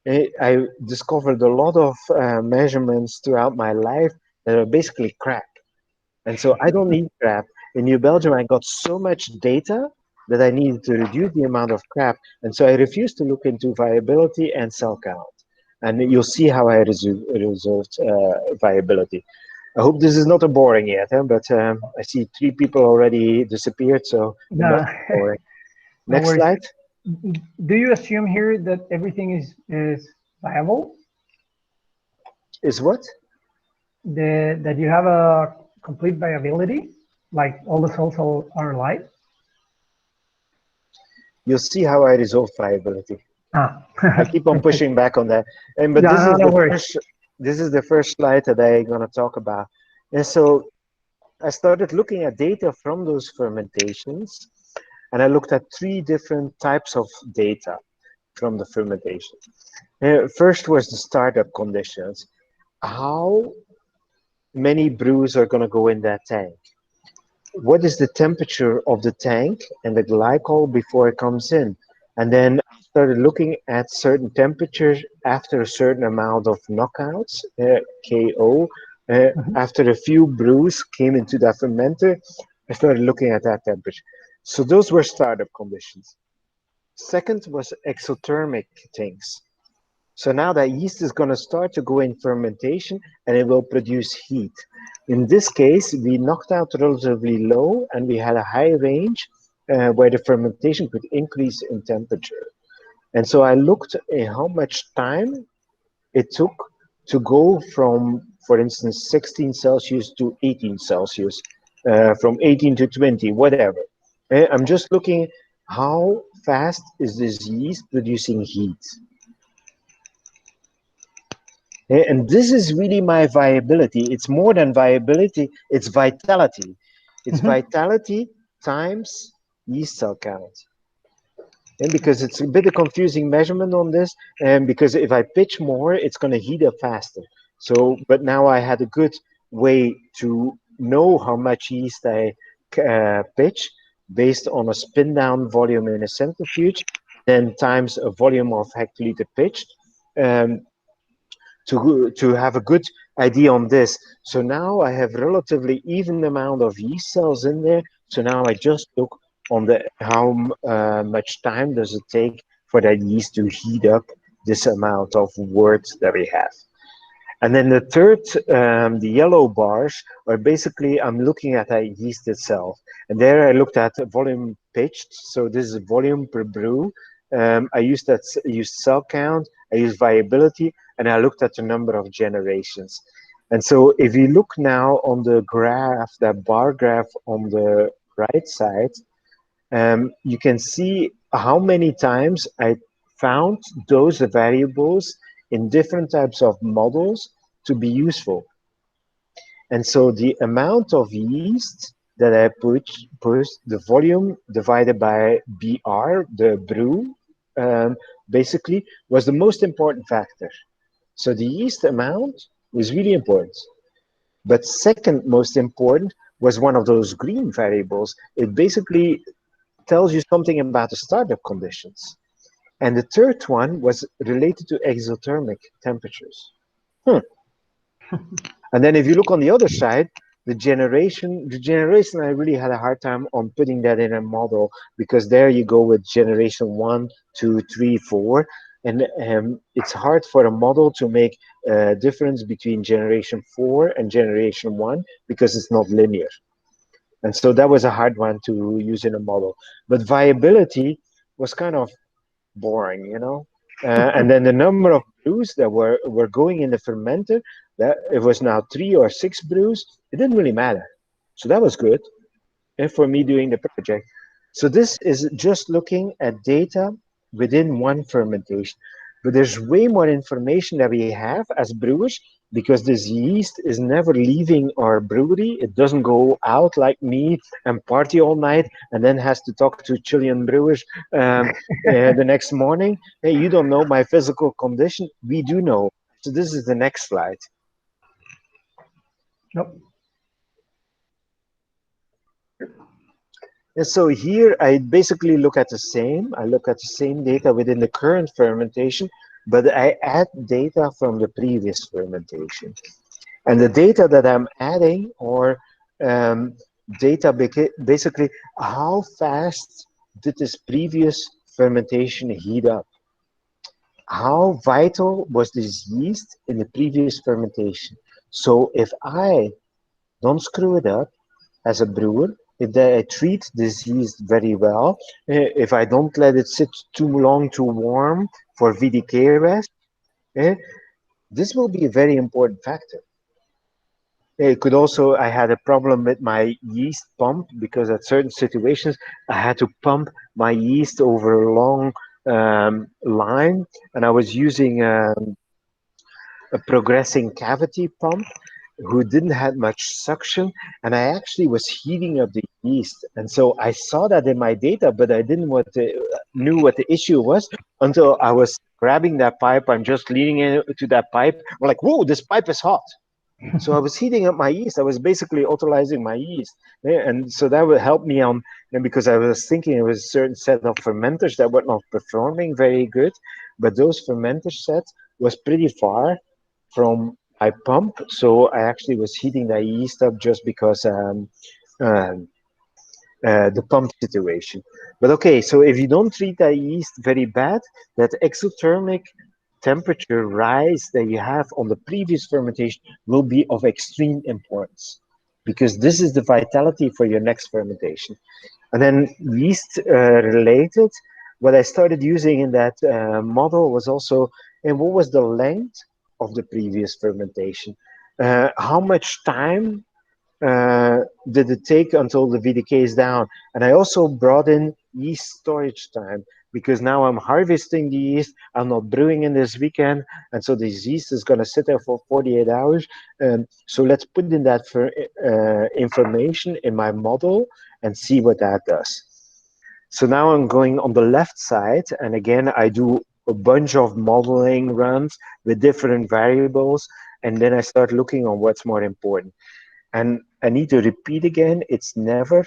I discovered a lot of measurements throughout my life that are basically crap. And so I don't need crap. In New Belgium, I got so much data that I needed to reduce the amount of crap. And so I refused to look into viability and cell count. And you'll see how I resolved viability. I hope this is not a boring yet, but I see 3 people already disappeared, so it must be boring. No Next worries. slide. Do you assume here that everything is viable? Is what? That you have a complete viability, like all the cells are alive? You'll see how I resolve viability. I keep on pushing back on that. But yeah, this is the first slide that I'm going to talk about. And so I started looking at data from those fermentations, and I looked at 3 different types of data from the fermentation. First was the startup conditions. How many brews are going to go in that tank? What is the temperature of the tank and the glycol before it comes in? And then I started looking at certain temperatures after a certain amount of knockouts, KO. After a few brews came into that fermenter, I started looking at that temperature. So those were startup conditions. Second was exothermic things. So now that yeast is going to start to go in fermentation and it will produce heat. In this case, we knocked out relatively low and we had a high range where the fermentation could increase in temperature. And so I looked at how much time it took to go from, for instance, 16 Celsius to 18 Celsius, from 18 to 20, whatever. I'm just looking how fast is this yeast producing heat. And this is really my viability. It's more than viability, it's vitality. It's vitality times yeast cell count. And because it's a bit of confusing measurement on this, and because if I pitch more, it's going to heat up faster. So, but now I had a good way to know how much yeast I pitch based on a spin down volume in a centrifuge, then times a volume of hectoliter pitched. To have a good idea on this. So now I have relatively even amount of yeast cells in there. So now I just look on the how much time does it take for that yeast to heat up this amount of words that we have. And then the third, the yellow bars, are basically I'm looking at that yeast itself. And there I looked at volume pitched. So this is volume per brew. I used cell count, I used viability, and I looked at the number of generations. And so if you look now on the graph, that bar graph on the right side, you can see how many times I found those variables in different types of models to be useful. And so the amount of yeast that I put the volume divided by BR, the brew, basically was the most important factor. So the yeast amount was really important. But second most important was one of those green variables. It basically tells you something about the startup conditions. And the third one was related to exothermic temperatures. And then if you look on the other side, the generation, I really had a hard time on putting that in a model, because there you go with generation 1, 2, 3, 4. And it's hard for a model to make a difference between generation 4 and generation 1 because it's not linear. And so that was a hard one to use in a model. But viability was kind of boring, you know. And then the number of brews that were going in the fermenter, that it was now 3 or 6 brews, it didn't really matter. So that was good for me doing the project. So this is just looking at data within one fermentation. But there's way more information that we have as brewers, because this yeast is never leaving our brewery. It doesn't go out like me and party all night and then has to talk to Chilean brewers the next morning. Hey, you don't know my physical condition. We do know. So this is the next slide. Yep. And so here I basically look at the same. I look at the same data within the current fermentation, but I add data from the previous fermentation. And the data that I'm adding are data basically how fast did this previous fermentation heat up? How vital was this yeast in the previous fermentation? So if I don't screw it up as a brewer, if I treat this yeast very well, if I don't let it sit too long too warm for VDK rest, this will be a very important factor. It could also, I had a problem with my yeast pump, because at certain situations I had to pump my yeast over a long line, and I was using a progressing cavity pump who didn't have much suction, and I actually was heating up the yeast. And so I saw that in my data, but I didn't knew what the issue was until I was grabbing that pipe. I'm just leaning into that pipe. I'm like, whoa, this pipe is hot. So I was heating up my yeast. I was basically autolyzing my yeast. And so that would help me on, and because I was thinking it was a certain set of fermenters that were not performing very good, but those fermenter sets was pretty far from my pump. So I actually was heating that yeast up just because the pump situation. But okay, so if you don't treat that yeast very bad, that exothermic temperature rise that you have on the previous fermentation will be of extreme importance, because this is the vitality for your next fermentation. And then yeast related, what I started using in that model was also, and what was the length of the previous fermentation? How much time did it take until the VDK is down? And I also brought in yeast storage time, because now I'm harvesting the yeast, I'm not brewing in this weekend, and so this yeast is going to sit there for 48 hours. So let's put in that information in my model and see what that does. So now I'm going on the left side, and again, I do a bunch of modeling runs with different variables, and then I start looking on what's more important. And I need to repeat again, it's never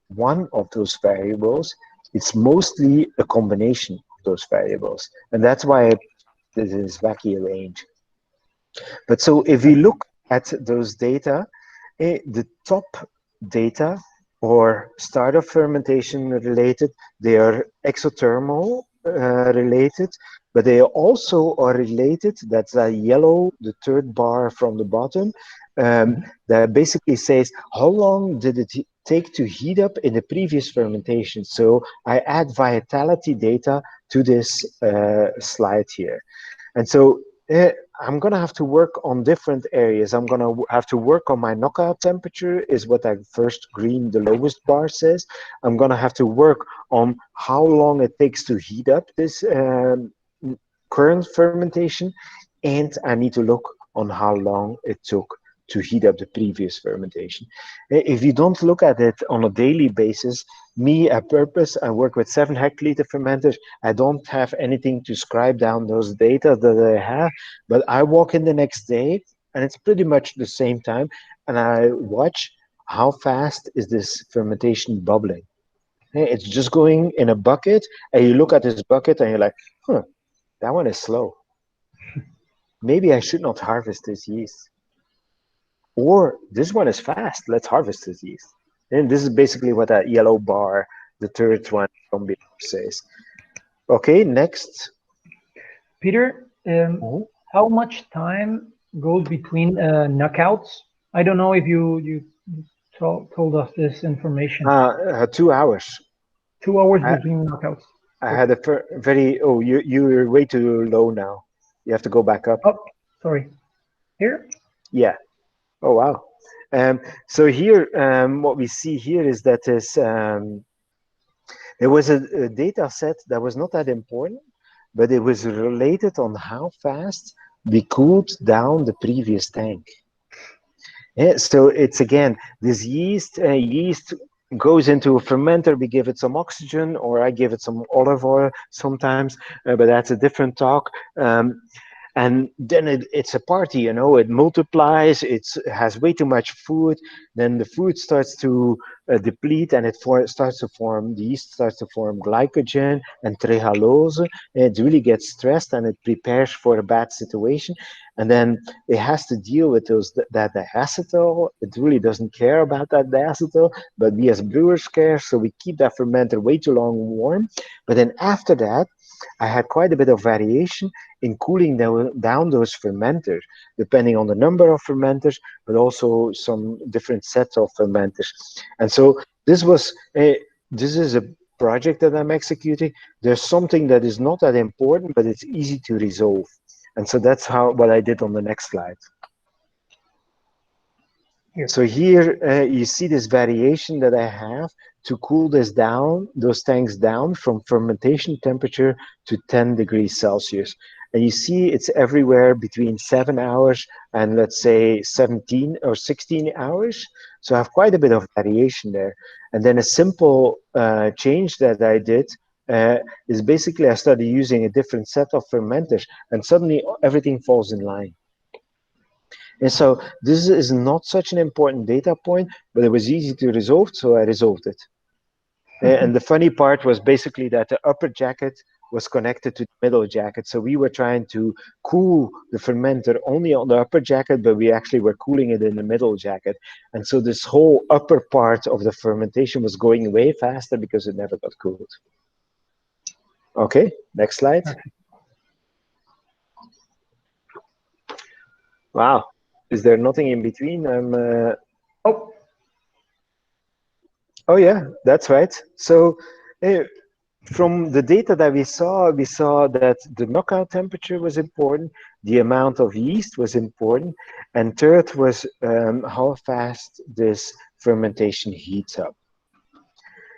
one of those variables. It's mostly a combination of those variables. And that's why this is wacky range. But so if we look at those data, the top data or startup fermentation related, they are exothermal related, but they also are related, that's a yellow, the third bar from the bottom, that basically says how long did it take to heat up in the previous fermentation. So I add vitality data to this slide here. And so I'm going to have to work on different areas. I'm going to have to work on my knockout temperature, is what I first green, the lowest bar says. I'm going to have to work on how long it takes to heat up this current fermentation. And I need to look on how long it took to heat up the previous fermentation. If you don't look at it on a daily basis, Me, a purpose, I work with 7 hectoliter fermenters. I don't have anything to scribe down those data that I have, but I walk in the next day and it's pretty much the same time, and I watch how fast is this fermentation bubbling. It's just going in a bucket, and you look at this bucket and you're like, huh, that one is slow. Maybe I should not harvest this yeast. Or this one is fast, let's harvest this yeast. And this is basically what that yellow bar, the third one from below, says. Okay, next. Peter, how much time goes between knockouts? I don't know if you told us this information. 2 hours. 2 hours between knockouts. I had a very, oh, you're way too low now. You have to go back up. Oh, sorry. Here? Yeah. Oh, wow. So here, what we see here is that there was a data set that was not that important, but it was related on how fast we cooled down the previous tank. Yeah, so it's again, this yeast goes into a fermenter, we give it some oxygen, or I give it some olive oil sometimes, but that's a different talk. And then it's a party, you know, it multiplies, it has way too much food, then the food starts to deplete, and starts to form, the yeast starts to form glycogen and trehalose, and it really gets stressed and it prepares for a bad situation. And then it has to deal with that diacetyl. It really doesn't care about that diacetyl, but we as brewers care, so we keep that fermenter way too long warm. But then after that, I had quite a bit of variation in cooling down those fermenters, depending on the number of fermenters, but also some different sets of fermenters. And so this is a project that I'm executing. There's something that is not that important, but it's easy to resolve. And so that's what I did on the next slide. Here. So here you see this variation that I have to cool those tanks down from fermentation temperature to 10 degrees Celsius. And you see it's everywhere between 7 hours and let's say 17 or 16 hours. So I have quite a bit of variation there. And then a simple change that I did is basically I started using a different set of fermenters, and suddenly everything falls in line. And so this is not such an important data point, but it was easy to resolve, so I resolved it. And the funny part was basically that the upper jacket was connected to the middle jacket. So we were trying to cool the fermenter only on the upper jacket, but we actually were cooling it in the middle jacket. And so this whole upper part of the fermentation was going way faster because it never got cooled. Okay, next slide. Wow. Is there nothing in between? Oh yeah, that's right. So from the data that we saw that the knockout temperature was important, the amount of yeast was important, and third was how fast this fermentation heats up.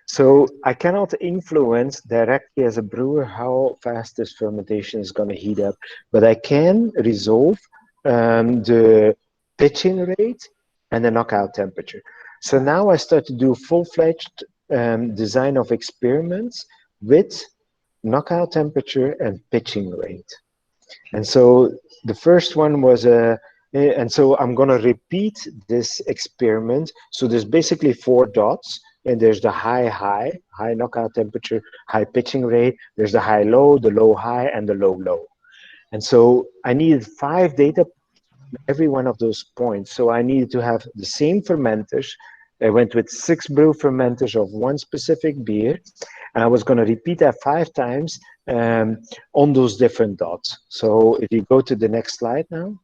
So I cannot influence directly as a brewer how fast this fermentation is going to heat up, but I can resolve the pitching rate and the knockout temperature. So now I start to do full-fledged design of experiments with knockout temperature and pitching rate. And so the first one was and so I'm going to repeat this experiment. So there's basically 4 dots. And there's the high knockout temperature, high pitching rate. There's the high-low, the low-high, and the low-low. And so I needed 5 data every one of those points. So I needed to have the same fermenters. I went with 6 brew fermenters of one specific beer. And I was going to repeat that 5 times on those different dots. So if you go to the next slide now.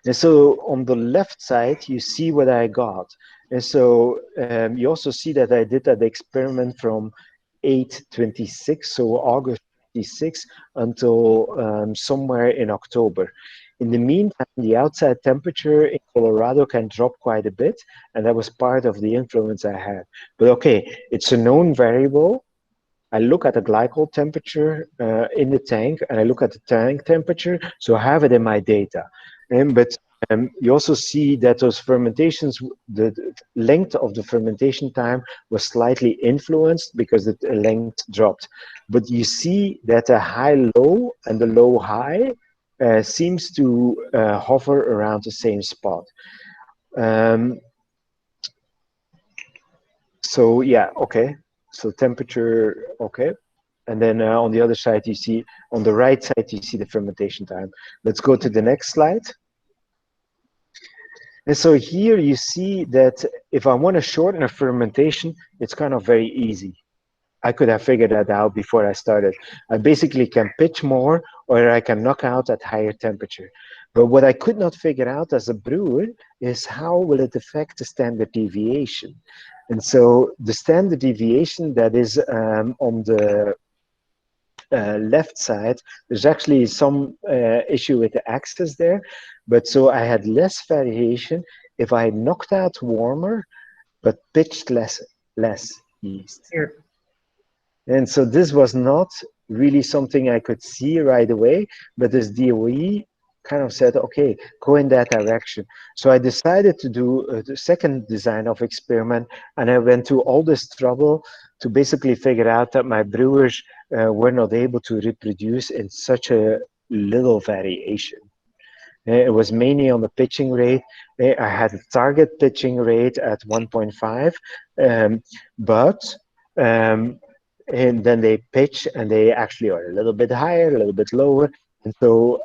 And so on the left side, you see what I got. And so you also see that I did that experiment from 8/26, so August 26, until somewhere in October. In the meantime, the outside temperature in Colorado can drop quite a bit, and that was part of the influence I had. But okay, it's a known variable. I look at the glycol temperature in the tank, and I look at the tank temperature, so I have it in my data. But You also see that those fermentations, the length of the fermentation time was slightly influenced because the length dropped. But you see that the high-low and the low-high seems to hover around the same spot. So yeah, okay. So temperature, okay. And then on the other side, you see, on the right side, you see the fermentation time. Let's go to the next slide. And so here you see that if I want to shorten a fermentation, it's kind of very easy. I could have figured that out before I started. I basically can pitch more or I can knock out at higher temperature. But what I could not figure out as a brewer is how will it affect the standard deviation. And so the standard deviation that is on the left side, there's actually some issue with the axis there. But so I had less variation if I knocked out warmer, but pitched less yeast. Here. And so this was not really something I could see right away, but this DOE kind of said, okay, go in that direction. So I decided to do the second design of experiment, and I went to all this trouble to basically figure out that my brewers were not able to reproduce in such a little variation. It was mainly on the pitching rate. I had a target pitching rate at 1.5, and then they pitch and they actually are a little bit higher, a little bit lower. And so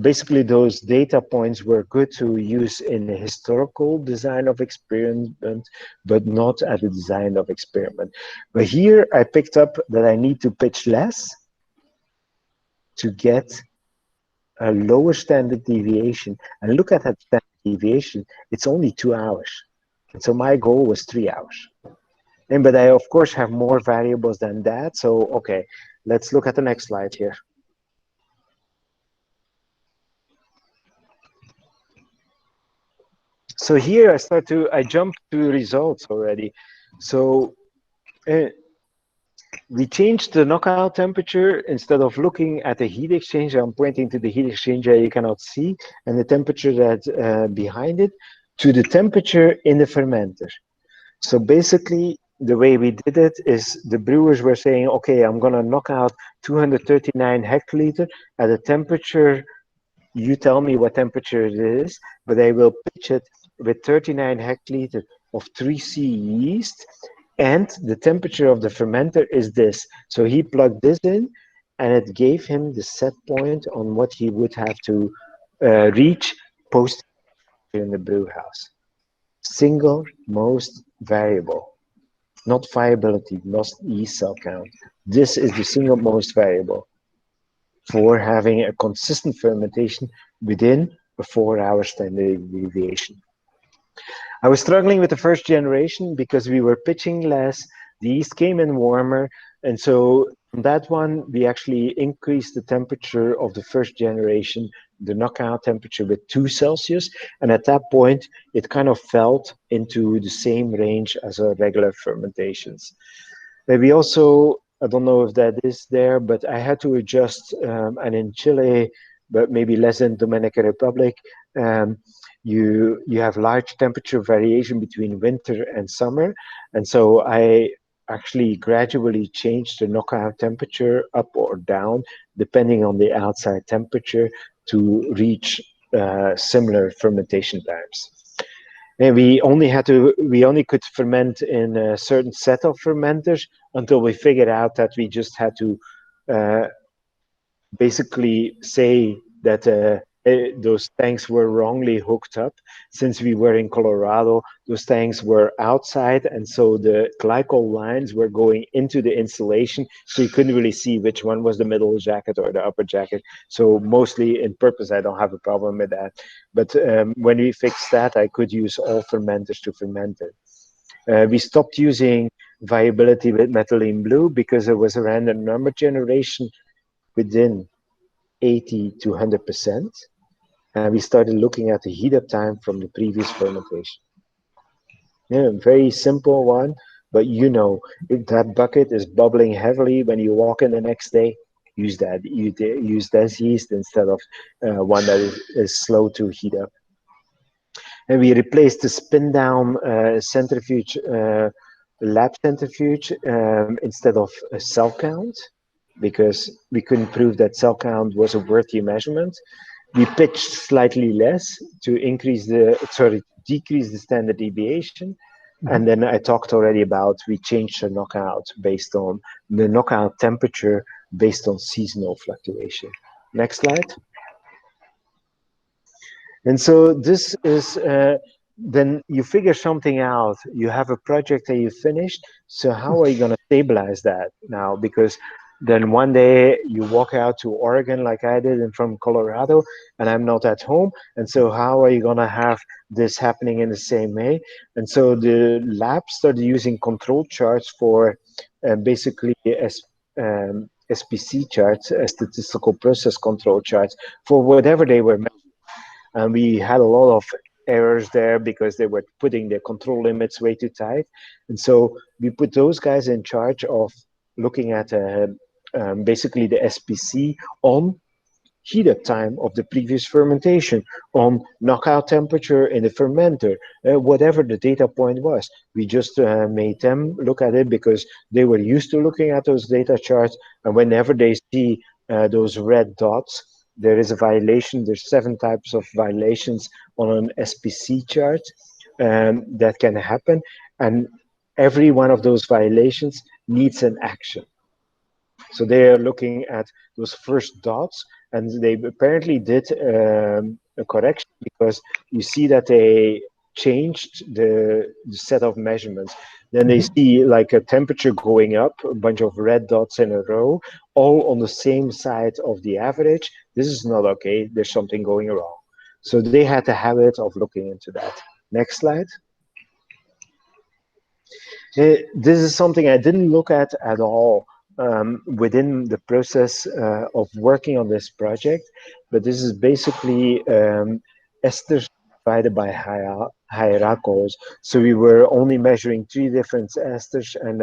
basically those data points were good to use in a historical design of experiment, but not at the design of experiment. But here I picked up that I need to pitch less to get a lower standard deviation. And look at that standard deviation, it's only 2 hours. And so my goal was 3 hours. But I, of course, have more variables than that. So, okay, let's look at the next slide here. So here I jump to results already. So we changed the knockout temperature. Instead of looking at the heat exchanger, I'm pointing to the heat exchanger you cannot see, and the temperature that's behind it, to the temperature in the fermenter. So basically, the way we did it is the brewers were saying, okay, I'm going to knock out 239 hectoliter at a temperature, you tell me what temperature it is, but I will pitch it with 39 hectoliter of 3C yeast, and the temperature of the fermenter is this. So he plugged this in, and it gave him the set point on what he would have to reach post in the brew house. Single most variable. Not viability, not yeast cell count. This is the single most variable for having a consistent fermentation within a 4-hour standard deviation. I was struggling with the first generation because we were pitching less, the yeast came in warmer, and so on that one, we actually increased the temperature of the first generation, the knockout temperature, with 2 Celsius. And at that point, it kind of felt into the same range as our regular fermentations. We also, I don't know if that is there, but I had to adjust, and in Chile, but maybe less in Dominican Republic, you have large temperature variation between winter and summer. And so I actually gradually changed the knockout temperature up or down depending on the outside temperature to reach similar fermentation times. And we only could ferment in a certain set of fermenters until we figured out that we just had to basically say that those tanks were wrongly hooked up. Since we were in Colorado, those tanks were outside, and so the glycol lines were going into the insulation, so you couldn't really see which one was the middle jacket or the upper jacket. So mostly in purpose, I don't have a problem with that. But when we fixed that, I could use all fermenters to ferment it. We stopped using viability with methylene blue because it was a random number generation within 80 to 100%. And we started looking at the heat up time from the previous fermentation. Yeah, very simple one, but you know, if that bucket is bubbling heavily when you walk in the next day, use that. Use this yeast instead of one that is slow to heat up. And we replaced the spin down centrifuge, lab centrifuge, instead of a cell count, because we couldn't prove that cell count was a worthy measurement. We pitched slightly less to decrease the standard deviation. And then I talked already about we changed the knockout based on the knockout temperature based on seasonal fluctuation. Next slide. And so this is, then you figure something out. You have a project that you finished. So how are you going to stabilize that now? Because then one day you walk out to Oregon like I did and from Colorado, and I'm not at home. And so how are you going to have this happening in the same way? And so the lab started using control charts for basically SPC charts, statistical process control charts, for whatever they were. And we had a lot of errors there because they were putting their control limits way too tight. And so we put those guys in charge of looking at basically the SPC on heat up time of the previous fermentation, on knockout temperature in the fermenter, whatever the data point was. We just made them look at it because they were used to looking at those data charts. And whenever they see those red dots, there is a violation. There's 7 types of violations on an SPC chart that can happen. And every one of those violations needs an action. So they are looking at those first dots, and they apparently did a correction because you see that they changed the set of measurements. Then they see like a temperature going up, a bunch of red dots in a row, all on the same side of the average. This is not okay. There's something going wrong. So they had the habit of looking into that. Next slide. This is something I didn't look at all within the process of working on this project, but this is basically esters divided by hierarchals. So we were only measuring 3 different esters and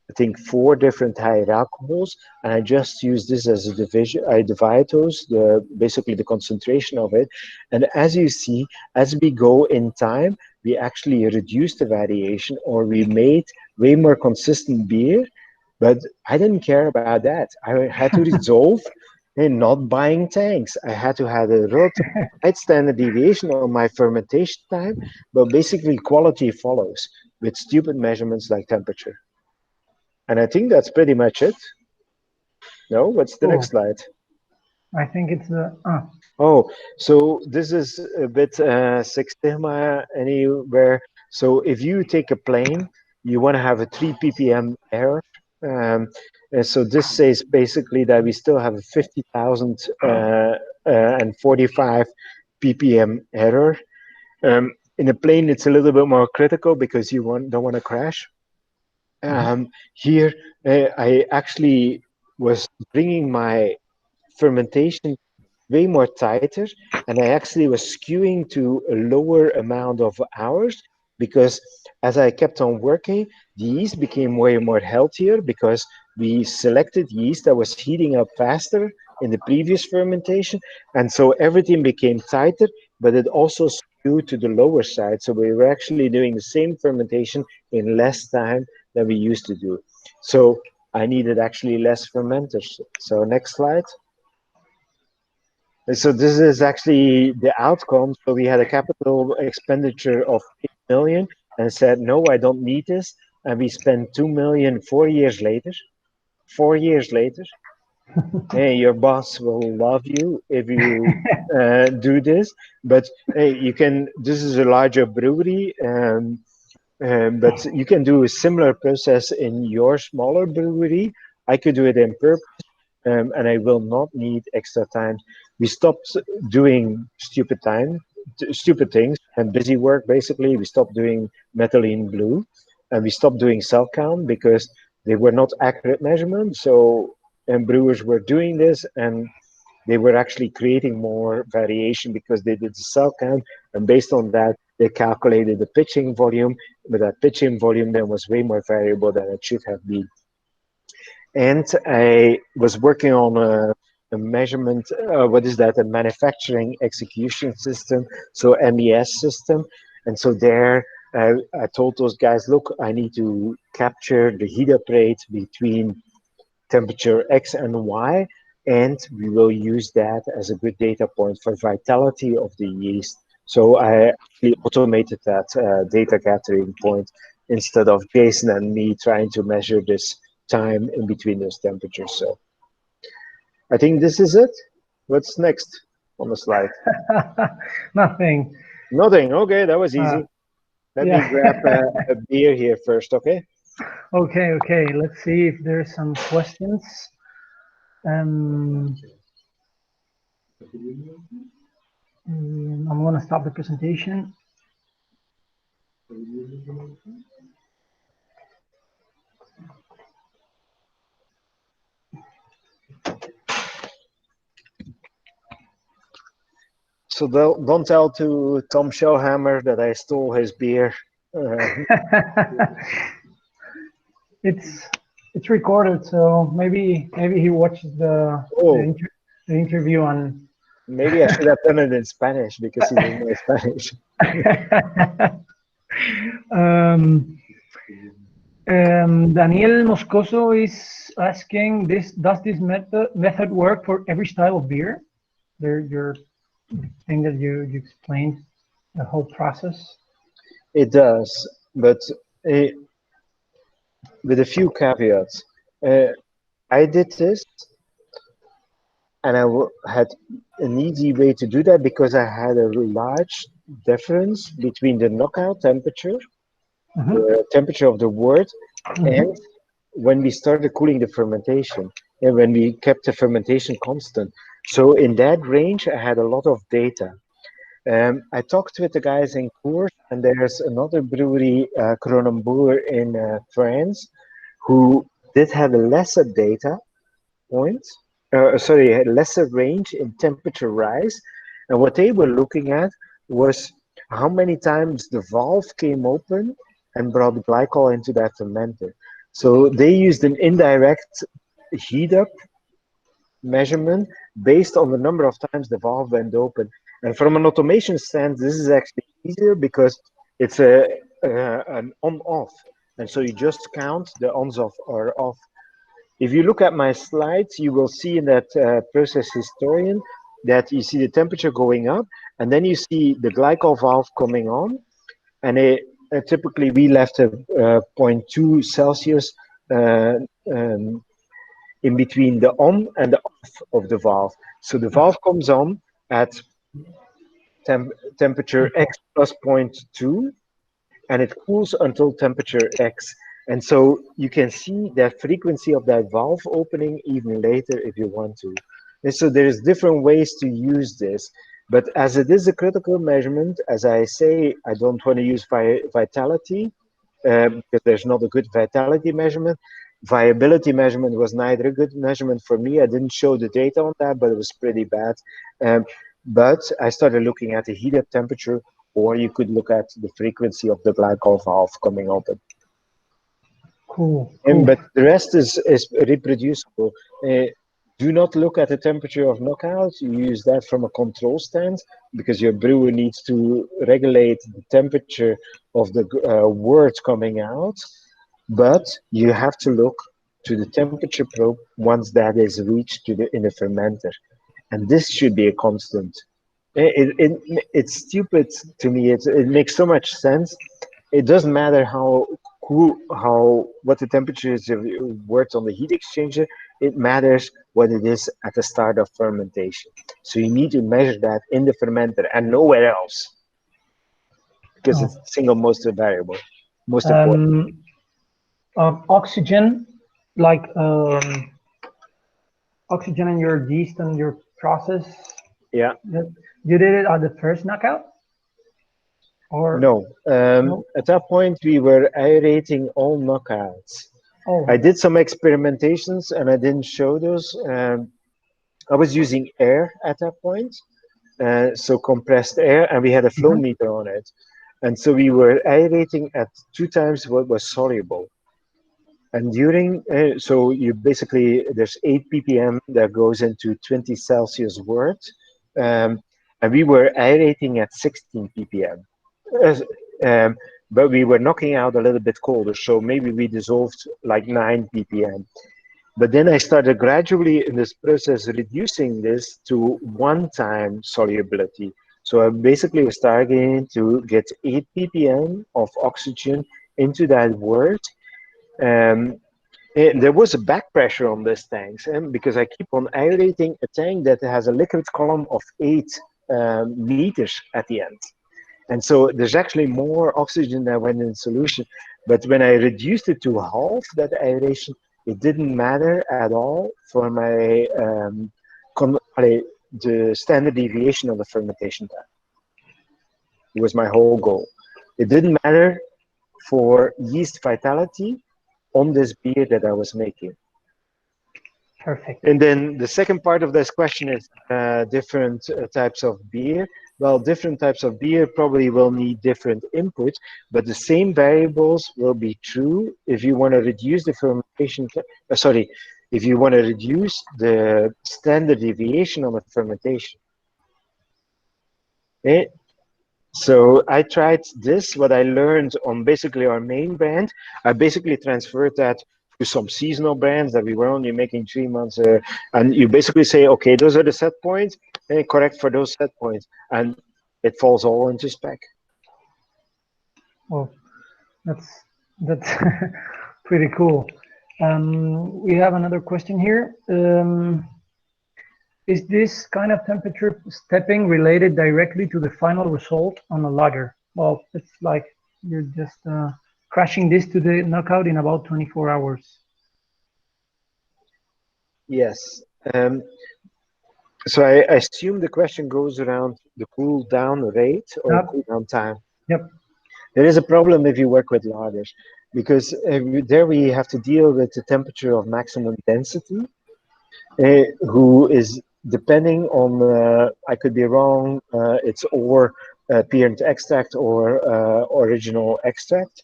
I think 4 different hierarchals, and I just use this as a division. I divide those, basically the concentration of it, and as you see, as we go in time, we actually reduced the variation, or we made way more consistent beer. But I didn't care about that. I had to resolve in not buying tanks. I had to have a relatively tight standard deviation on my fermentation time, but basically quality follows with stupid measurements like temperature. And I think that's pretty much it. No, what's the next slide? I think it's Oh, so this is a bit Six Sigma anywhere. So if you take a plane, you want to have a 3 ppm error. And so this says basically that we still have a 50,000 and 45 ppm error. In a plane, it's a little bit more critical because you don't want to crash. Here, I actually was bringing my fermentation way more tighter, and I actually was skewing to a lower amount of hours because as I kept on working, the yeast became way more healthier because we selected yeast that was heating up faster in the previous fermentation, and so everything became tighter, but it also skewed to the lower side. So we were actually doing the same fermentation in less time than we used to do. So I needed actually less fermenters. So next slide. And so this is actually the outcome. So we had a capital expenditure of 8 million and said, no, I don't need this. And we spent 2 million 4 years later. 4 years later. Hey, your boss will love you if you do this. But hey, you can, this is a larger brewery. But you can do a similar process in your smaller brewery. I could do it in purpose, and I will not need extra time. We stopped doing stupid things and busy work. Basically, we stopped doing methylene blue, and we stopped doing cell count because they were not accurate measurements. So, and brewers were doing this, and they were actually creating more variation because they did the cell count, and based on that, they calculated the pitching volume, but that pitching volume then was way more variable than it should have been. And I was working on a measurement, what is that? A manufacturing execution system, so MES system. And so there, I told those guys, look, I need to capture the heat up rate between temperature X and Y, and we will use that as a good data point for vitality of the yeast. So I actually automated that data gathering point instead of Jason and me trying to measure this time in between those temperatures. So I think this is it. What's next on the slide? Nothing. Nothing. Okay, that was easy. Let me grab Yeah. a beer here first, okay? Okay. Let's see if there's some questions. I'm going to stop the presentation. So don't tell to Tom Shellhammer that I stole his beer. It's recorded, so maybe he watches the interview on. Maybe I should have done it in Spanish because he doesn't know Spanish. Daniel Moscoso is asking, does this method work for every style of beer? Your thing that you explained, the whole process. It does, but with a few caveats. I did this, and I had an easy way to do that because I had a large difference between the knockout temperature, the temperature of the wort, and when we started cooling the fermentation, and when we kept the fermentation constant. So in that range, I had a lot of data. I talked with the guys in Cours, and there's another brewery, Cronenbourg in France, who did have a lesser data point, a lesser range in temperature rise. And what they were looking at was how many times the valve came open and brought glycol into that fermenter. So they used an indirect heat up measurement based on the number of times the valve went open. And from an automation stance, this is actually easier because it's an on-off. And so you just count the ons off or off. If you look at my slides, you will see in that process historian that you see the temperature going up, and then you see the glycol valve coming on, and typically we left a 0.2 Celsius in between the on and the off of the valve. So the valve comes on at temperature X plus 0.2, and it cools until temperature X. And so you can see that frequency of that valve opening even later if you want to. And so there's different ways to use this. But as it is a critical measurement, as I say, I don't want to use vitality because there's not a good vitality measurement. Viability measurement was neither a good measurement for me. I didn't show the data on that, but it was pretty bad. But I started looking at the heat up temperature, or you could look at the frequency of the glycol valve coming open. Cool. But the rest is reproducible. Do not look at the temperature of knockout. You use that from a control stance because your brewer needs to regulate the temperature of the wort coming out. But you have to look to the temperature probe once that is reached in the fermenter. And this should be a constant. It's stupid to me. It makes so much sense. It doesn't matter what the temperature is of your wort on the heat exchanger. It matters what it is at the start of fermentation. So you need to measure that in the fermenter and nowhere else, because it's the single most variable, most important. Oxygen, like oxygen in your yeast and your process. Yeah. You did it at the first knockout? Or no. At that point, we were aerating all knockouts. I did some experimentations and I didn't show those. I was using air at that point, so compressed air, and we had a flow meter on it. And so we were aerating at 2 times what was soluble. And during, so you basically, there's 8 ppm that goes into 20 Celsius wort. And we were aerating at 16 ppm. As- but we were knocking out a little bit colder, so maybe we dissolved like 9 ppm. But then I started gradually in this process reducing this to one-time solubility. So I basically was targeting to get 8 ppm of oxygen into that wort. There was a back pressure on these tanks, and because I keep on aerating a tank that has a liquid column of 8 liters at the end. And so there's actually more oxygen that went in solution. But when I reduced it to half that aeration, it didn't matter at all for my the standard deviation of the fermentation time. It was my whole goal. It didn't matter for yeast vitality on this beer that I was making. Perfect. And then the second part of this question is different types of beer. Well, different types of beer probably will need different inputs, but the same variables will be true if you want to reduce the fermentation, if you want to reduce the standard deviation on the fermentation. Okay? So I tried this, what I learned on basically our main brand, I basically transferred that to some seasonal brands that we were only making 3 months, and you basically say, okay, those are the set points, and correct for those set points, and it falls all into spec. Well, that's pretty cool. We have another question here. Is this kind of temperature stepping related directly to the final result on a lager? Well, it's like you're just crashing this to the knockout in about 24 hours. Yes. So I assume the question goes around the cool down rate or Yep. cool down time. Yep. There is a problem if you work with lagers, because there we have to deal with the temperature of maximum density, who is depending on, I could be wrong, it's or parent extract or original extract,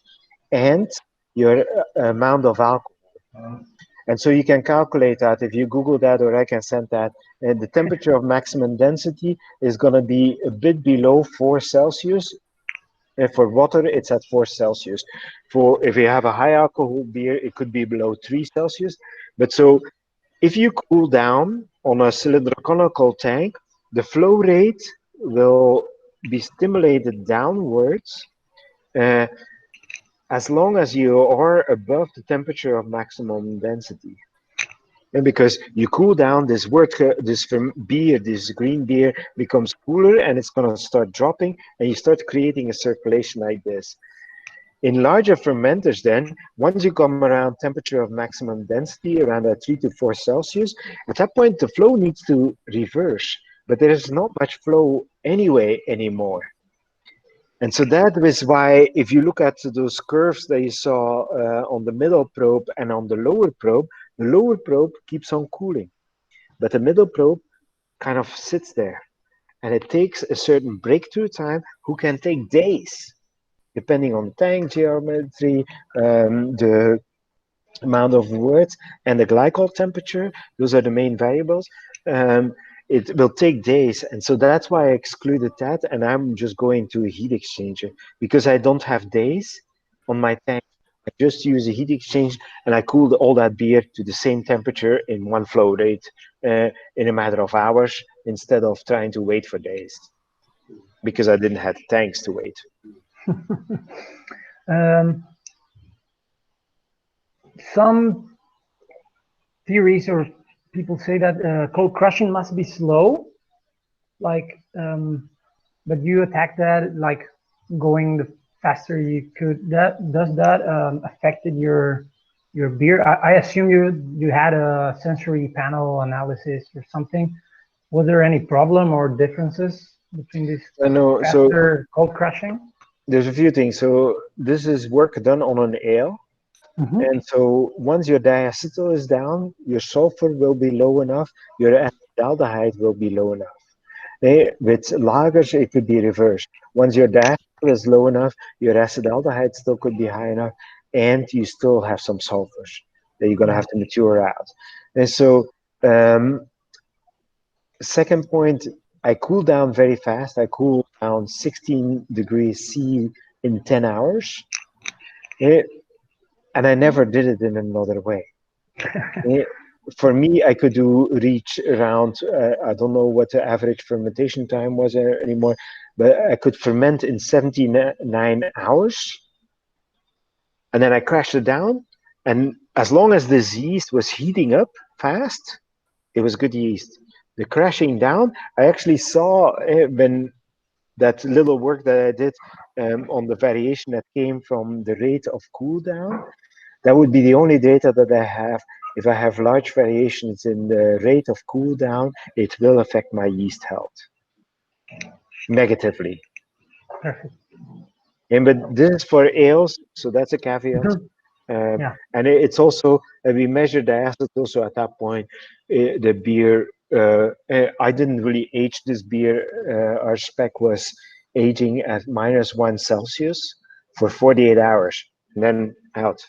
and your amount of alcohol. And so you can calculate that if you Google that, or I can send that. And the temperature of maximum density is going to be a bit below 4 Celsius. For water, it's at 4 Celsius. For if you have a high alcohol beer, it could be below 3 Celsius. But so if you cool down on a cylindrical tank, the flow rate will be stimulated downwards as long as you are above the temperature of maximum density. And because you cool down, this beer, this green beer becomes cooler, and it's going to start dropping, and you start creating a circulation like this. In larger fermenters then, once you come around temperature of maximum density, around 3 to 4 Celsius, at that point the flow needs to reverse, but there is not much flow anyway anymore. And so that is why, if you look at those curves that you saw on the middle probe and on the lower probe keeps on cooling, but the middle probe kind of sits there, and it takes a certain breakthrough time, who can take days, depending on tank geometry, the amount of worts, and the glycol temperature. Those are the main variables. It will take days, and so that's why I excluded that, and I'm just going to a heat exchanger, because I don't have days on my tank. I just use a heat exchange, and I cooled all that beer to the same temperature in one flow rate in a matter of hours, instead of trying to wait for days, because I didn't have tanks to wait. Some theories or people say that cold crushing must be slow, like, but you attack that like going the faster you could. Does that affected your beer? I assume you had a sensory panel analysis or something. Was there any problem or differences between this faster cold crushing? There's a few things. So this is work done on an ale. Mm-hmm. And so once your diacetyl is down, your sulfur will be low enough, your acetaldehyde will be low enough. With lagers, it could be reversed. Once your diacetyl is low enough, your acetaldehyde still could be high enough, and you still have some sulfurs that you're going to have to mature out. And so, second point, I cool down very fast. I cool down 16 degrees C in 10 hours. And I never did it in another way. For me, I could reach around, I don't know what the average fermentation time was anymore, but I could ferment in 79 hours. And then I crashed it down. And as long as this yeast was heating up fast, it was good yeast. The crashing down, I actually saw when that little work that I did on the variation that came from the rate of cool down. That would be the only data that I have. If I have large variations in the rate of cool down, it will affect my yeast health negatively. Perfect. But this is for ales, so that's a caveat. And it's also, we measured the acid also at that point. The beer, I didn't really age this beer. Our spec was aging at -1 Celsius for 48 hours, and then out.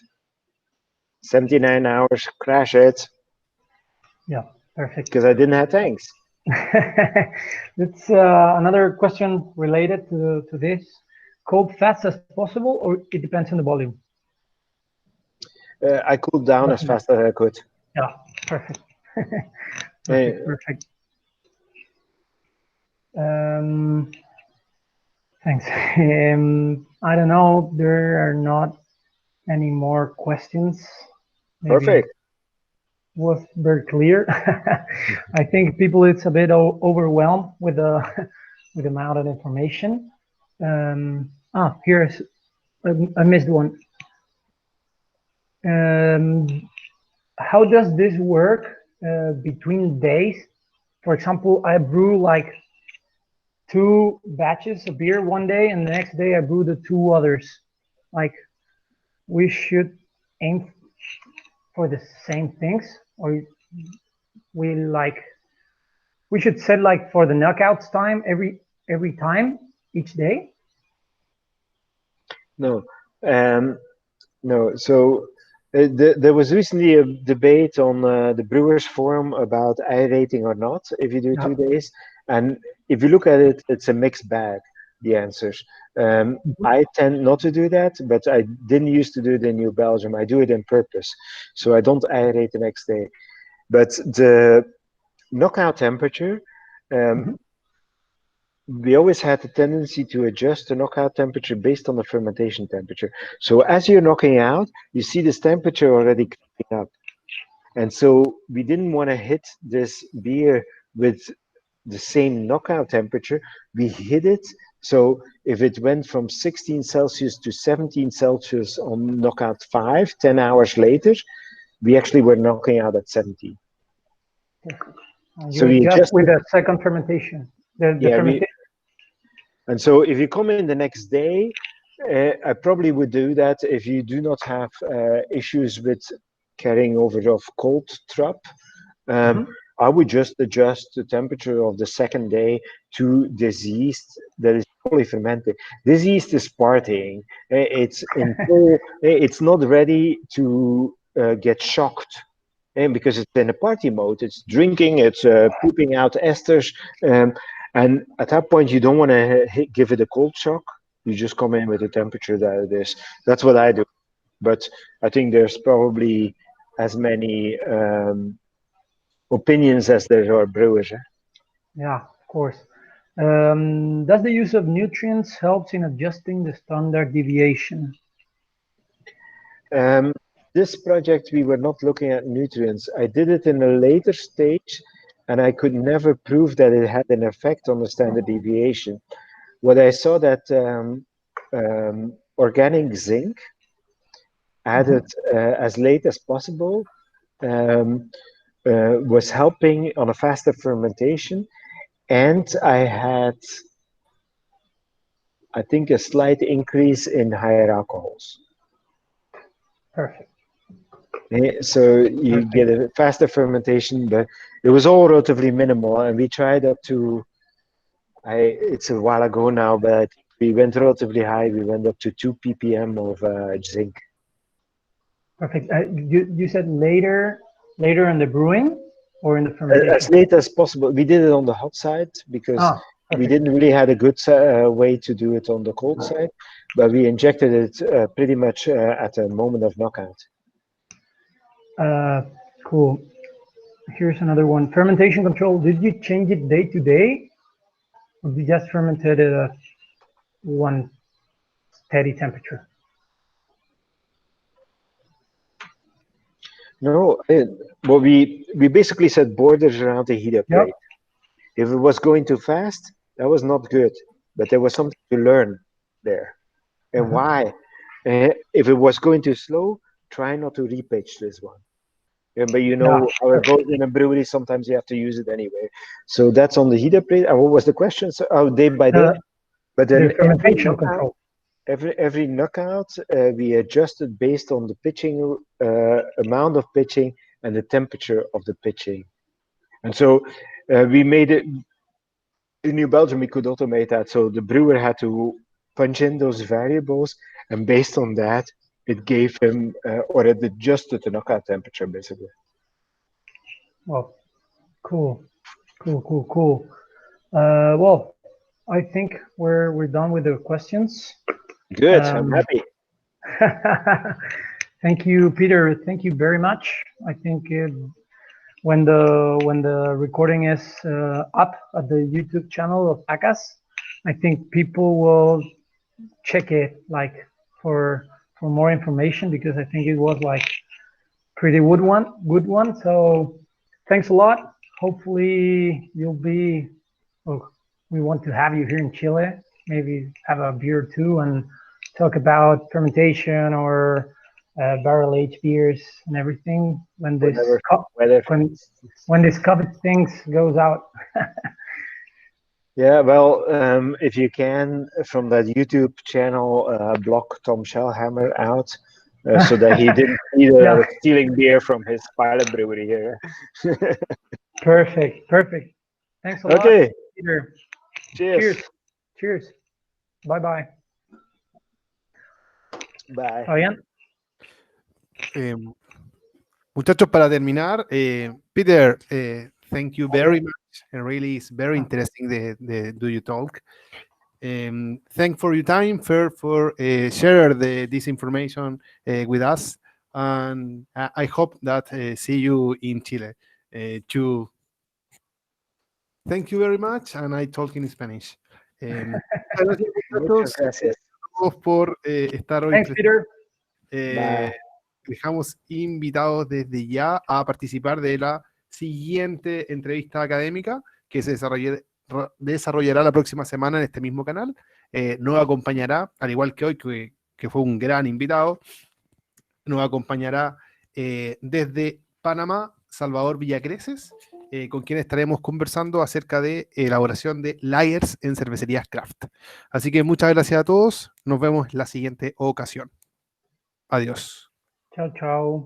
79 hours, crash it. Yeah, perfect. Because I didn't have tanks. It's another question related to this. Cold fast as possible, or it depends on the volume? I cooled down as fast as I could. Yeah, perfect. Perfect. Thanks. I don't know, there are not any more questions. Maybe perfect. Was very clear. I think people, it's a bit overwhelmed with the amount of information. Here's, I missed one. How does this work between days? For example, I brew like 2 batches of beer one day, and the next day I brew the 2 others. Like, we should aim for the same things, or we should set like for the knockouts time every time each day? No, no. So there was recently a debate on the Brewers Forum about aerating or not if you do 2 days, and if you look at it, it's a mixed bag. The answers. I tend not to do that, but I didn't used to do it in New Belgium. I do it on purpose, so I don't aerate the next day. But the knockout temperature, we always had the tendency to adjust the knockout temperature based on the fermentation temperature. So as you're knocking out, you see this temperature already coming up. And so we didn't want to hit this beer with the same knockout temperature. We hit it. So if it went from 16 Celsius to 17 Celsius on knockout 5, 10 hours later, we actually were knocking out at 17. So we just with the second fermentation. Fermentation. And so if you come in the next day, I probably would do that if you do not have issues with carrying over of cold trap. I would just adjust the temperature of the second day to this yeast that is fully fermented. This yeast is partying. It's not ready to get shocked. And because it's in a party mode, it's drinking, it's pooping out esters. And at that point, you don't want to give it a cold shock. You just come in with the temperature that it is. That's what I do. But I think there's probably as many opinions as there are brewers. Yeah, of course. Does the use of nutrients help in adjusting the standard deviation? This project, we were not looking at nutrients. I did it in a later stage, and I could never prove that it had an effect on the standard deviation. What I saw that organic zinc added as late as possible was helping on a faster fermentation, and I had, I think, a slight increase in higher alcohols. Perfect. So you get a faster fermentation, but it was all relatively minimal, and we tried up to, it's a while ago now, but we went relatively high. We went up to 2 ppm of zinc. Perfect. You said later in the brewing or in the fermentation? As late as possible. We did it on the hot side because we didn't really have a good way to do it on the cold side, but we injected it pretty much at the moment of knockout. Cool. Here's another one. Fermentation control. Did you change it day to day, or did you just fermented it at one steady temperature? No, well, we basically set borders around the heater plate. Yep. If it was going too fast, that was not good, but there was something to learn there. And why? If it was going too slow, try not to repitch this one. Yeah, but you know how it goes in a brewery, sometimes you have to use it anyway. So that's on the heater plate. And what was the question? So, day by day? But then the fermentation control. Every knockout, we adjusted based on the pitching, amount of pitching and the temperature of the pitching. And so we made it, in New Belgium, we could automate that. So the brewer had to punch in those variables, and based on that, it gave him, or it adjusted the knockout temperature, basically. Well, cool. Well, I think we're done with the questions. Good, I'm happy. Thank you, Peter. Thank you very much. I think when the recording is up at the YouTube channel of ACAS, I think people will check it like for more information, because I think it was like pretty good one. So thanks a lot. Hopefully you'll be. Oh, we want to have you here in Chile. Maybe have a beer too and talk about fermentation or barrel aged beers and everything when this when this COVID things goes out. Yeah, well, if you can, from that YouTube channel, block Tom Shellhammer out, so that he didn't see stealing beer from his pilot brewery here. Perfect. Thanks a lot, Peter. Cheers. Bye. Bye. Muchachos, para terminar, Peter, thank you very much. And really, it's very interesting the Do You Talk. Thanks for your time, for share this information with us, and I hope that see you in Chile too. Thank you very much, and I talk in Spanish. Gracias por estar hoy. Thanks, Peter. Dejamos invitados desde ya a participar de la siguiente entrevista académica que se desarrollará la próxima semana en este mismo canal. Nos acompañará, al igual que hoy, que fue un gran invitado, nos acompañará desde Panamá, Salvador Villacreces, con quien estaremos conversando acerca de elaboración de lagers en cervecerías craft. Así que muchas gracias a todos. Nos vemos en la siguiente ocasión. Adiós. Chao.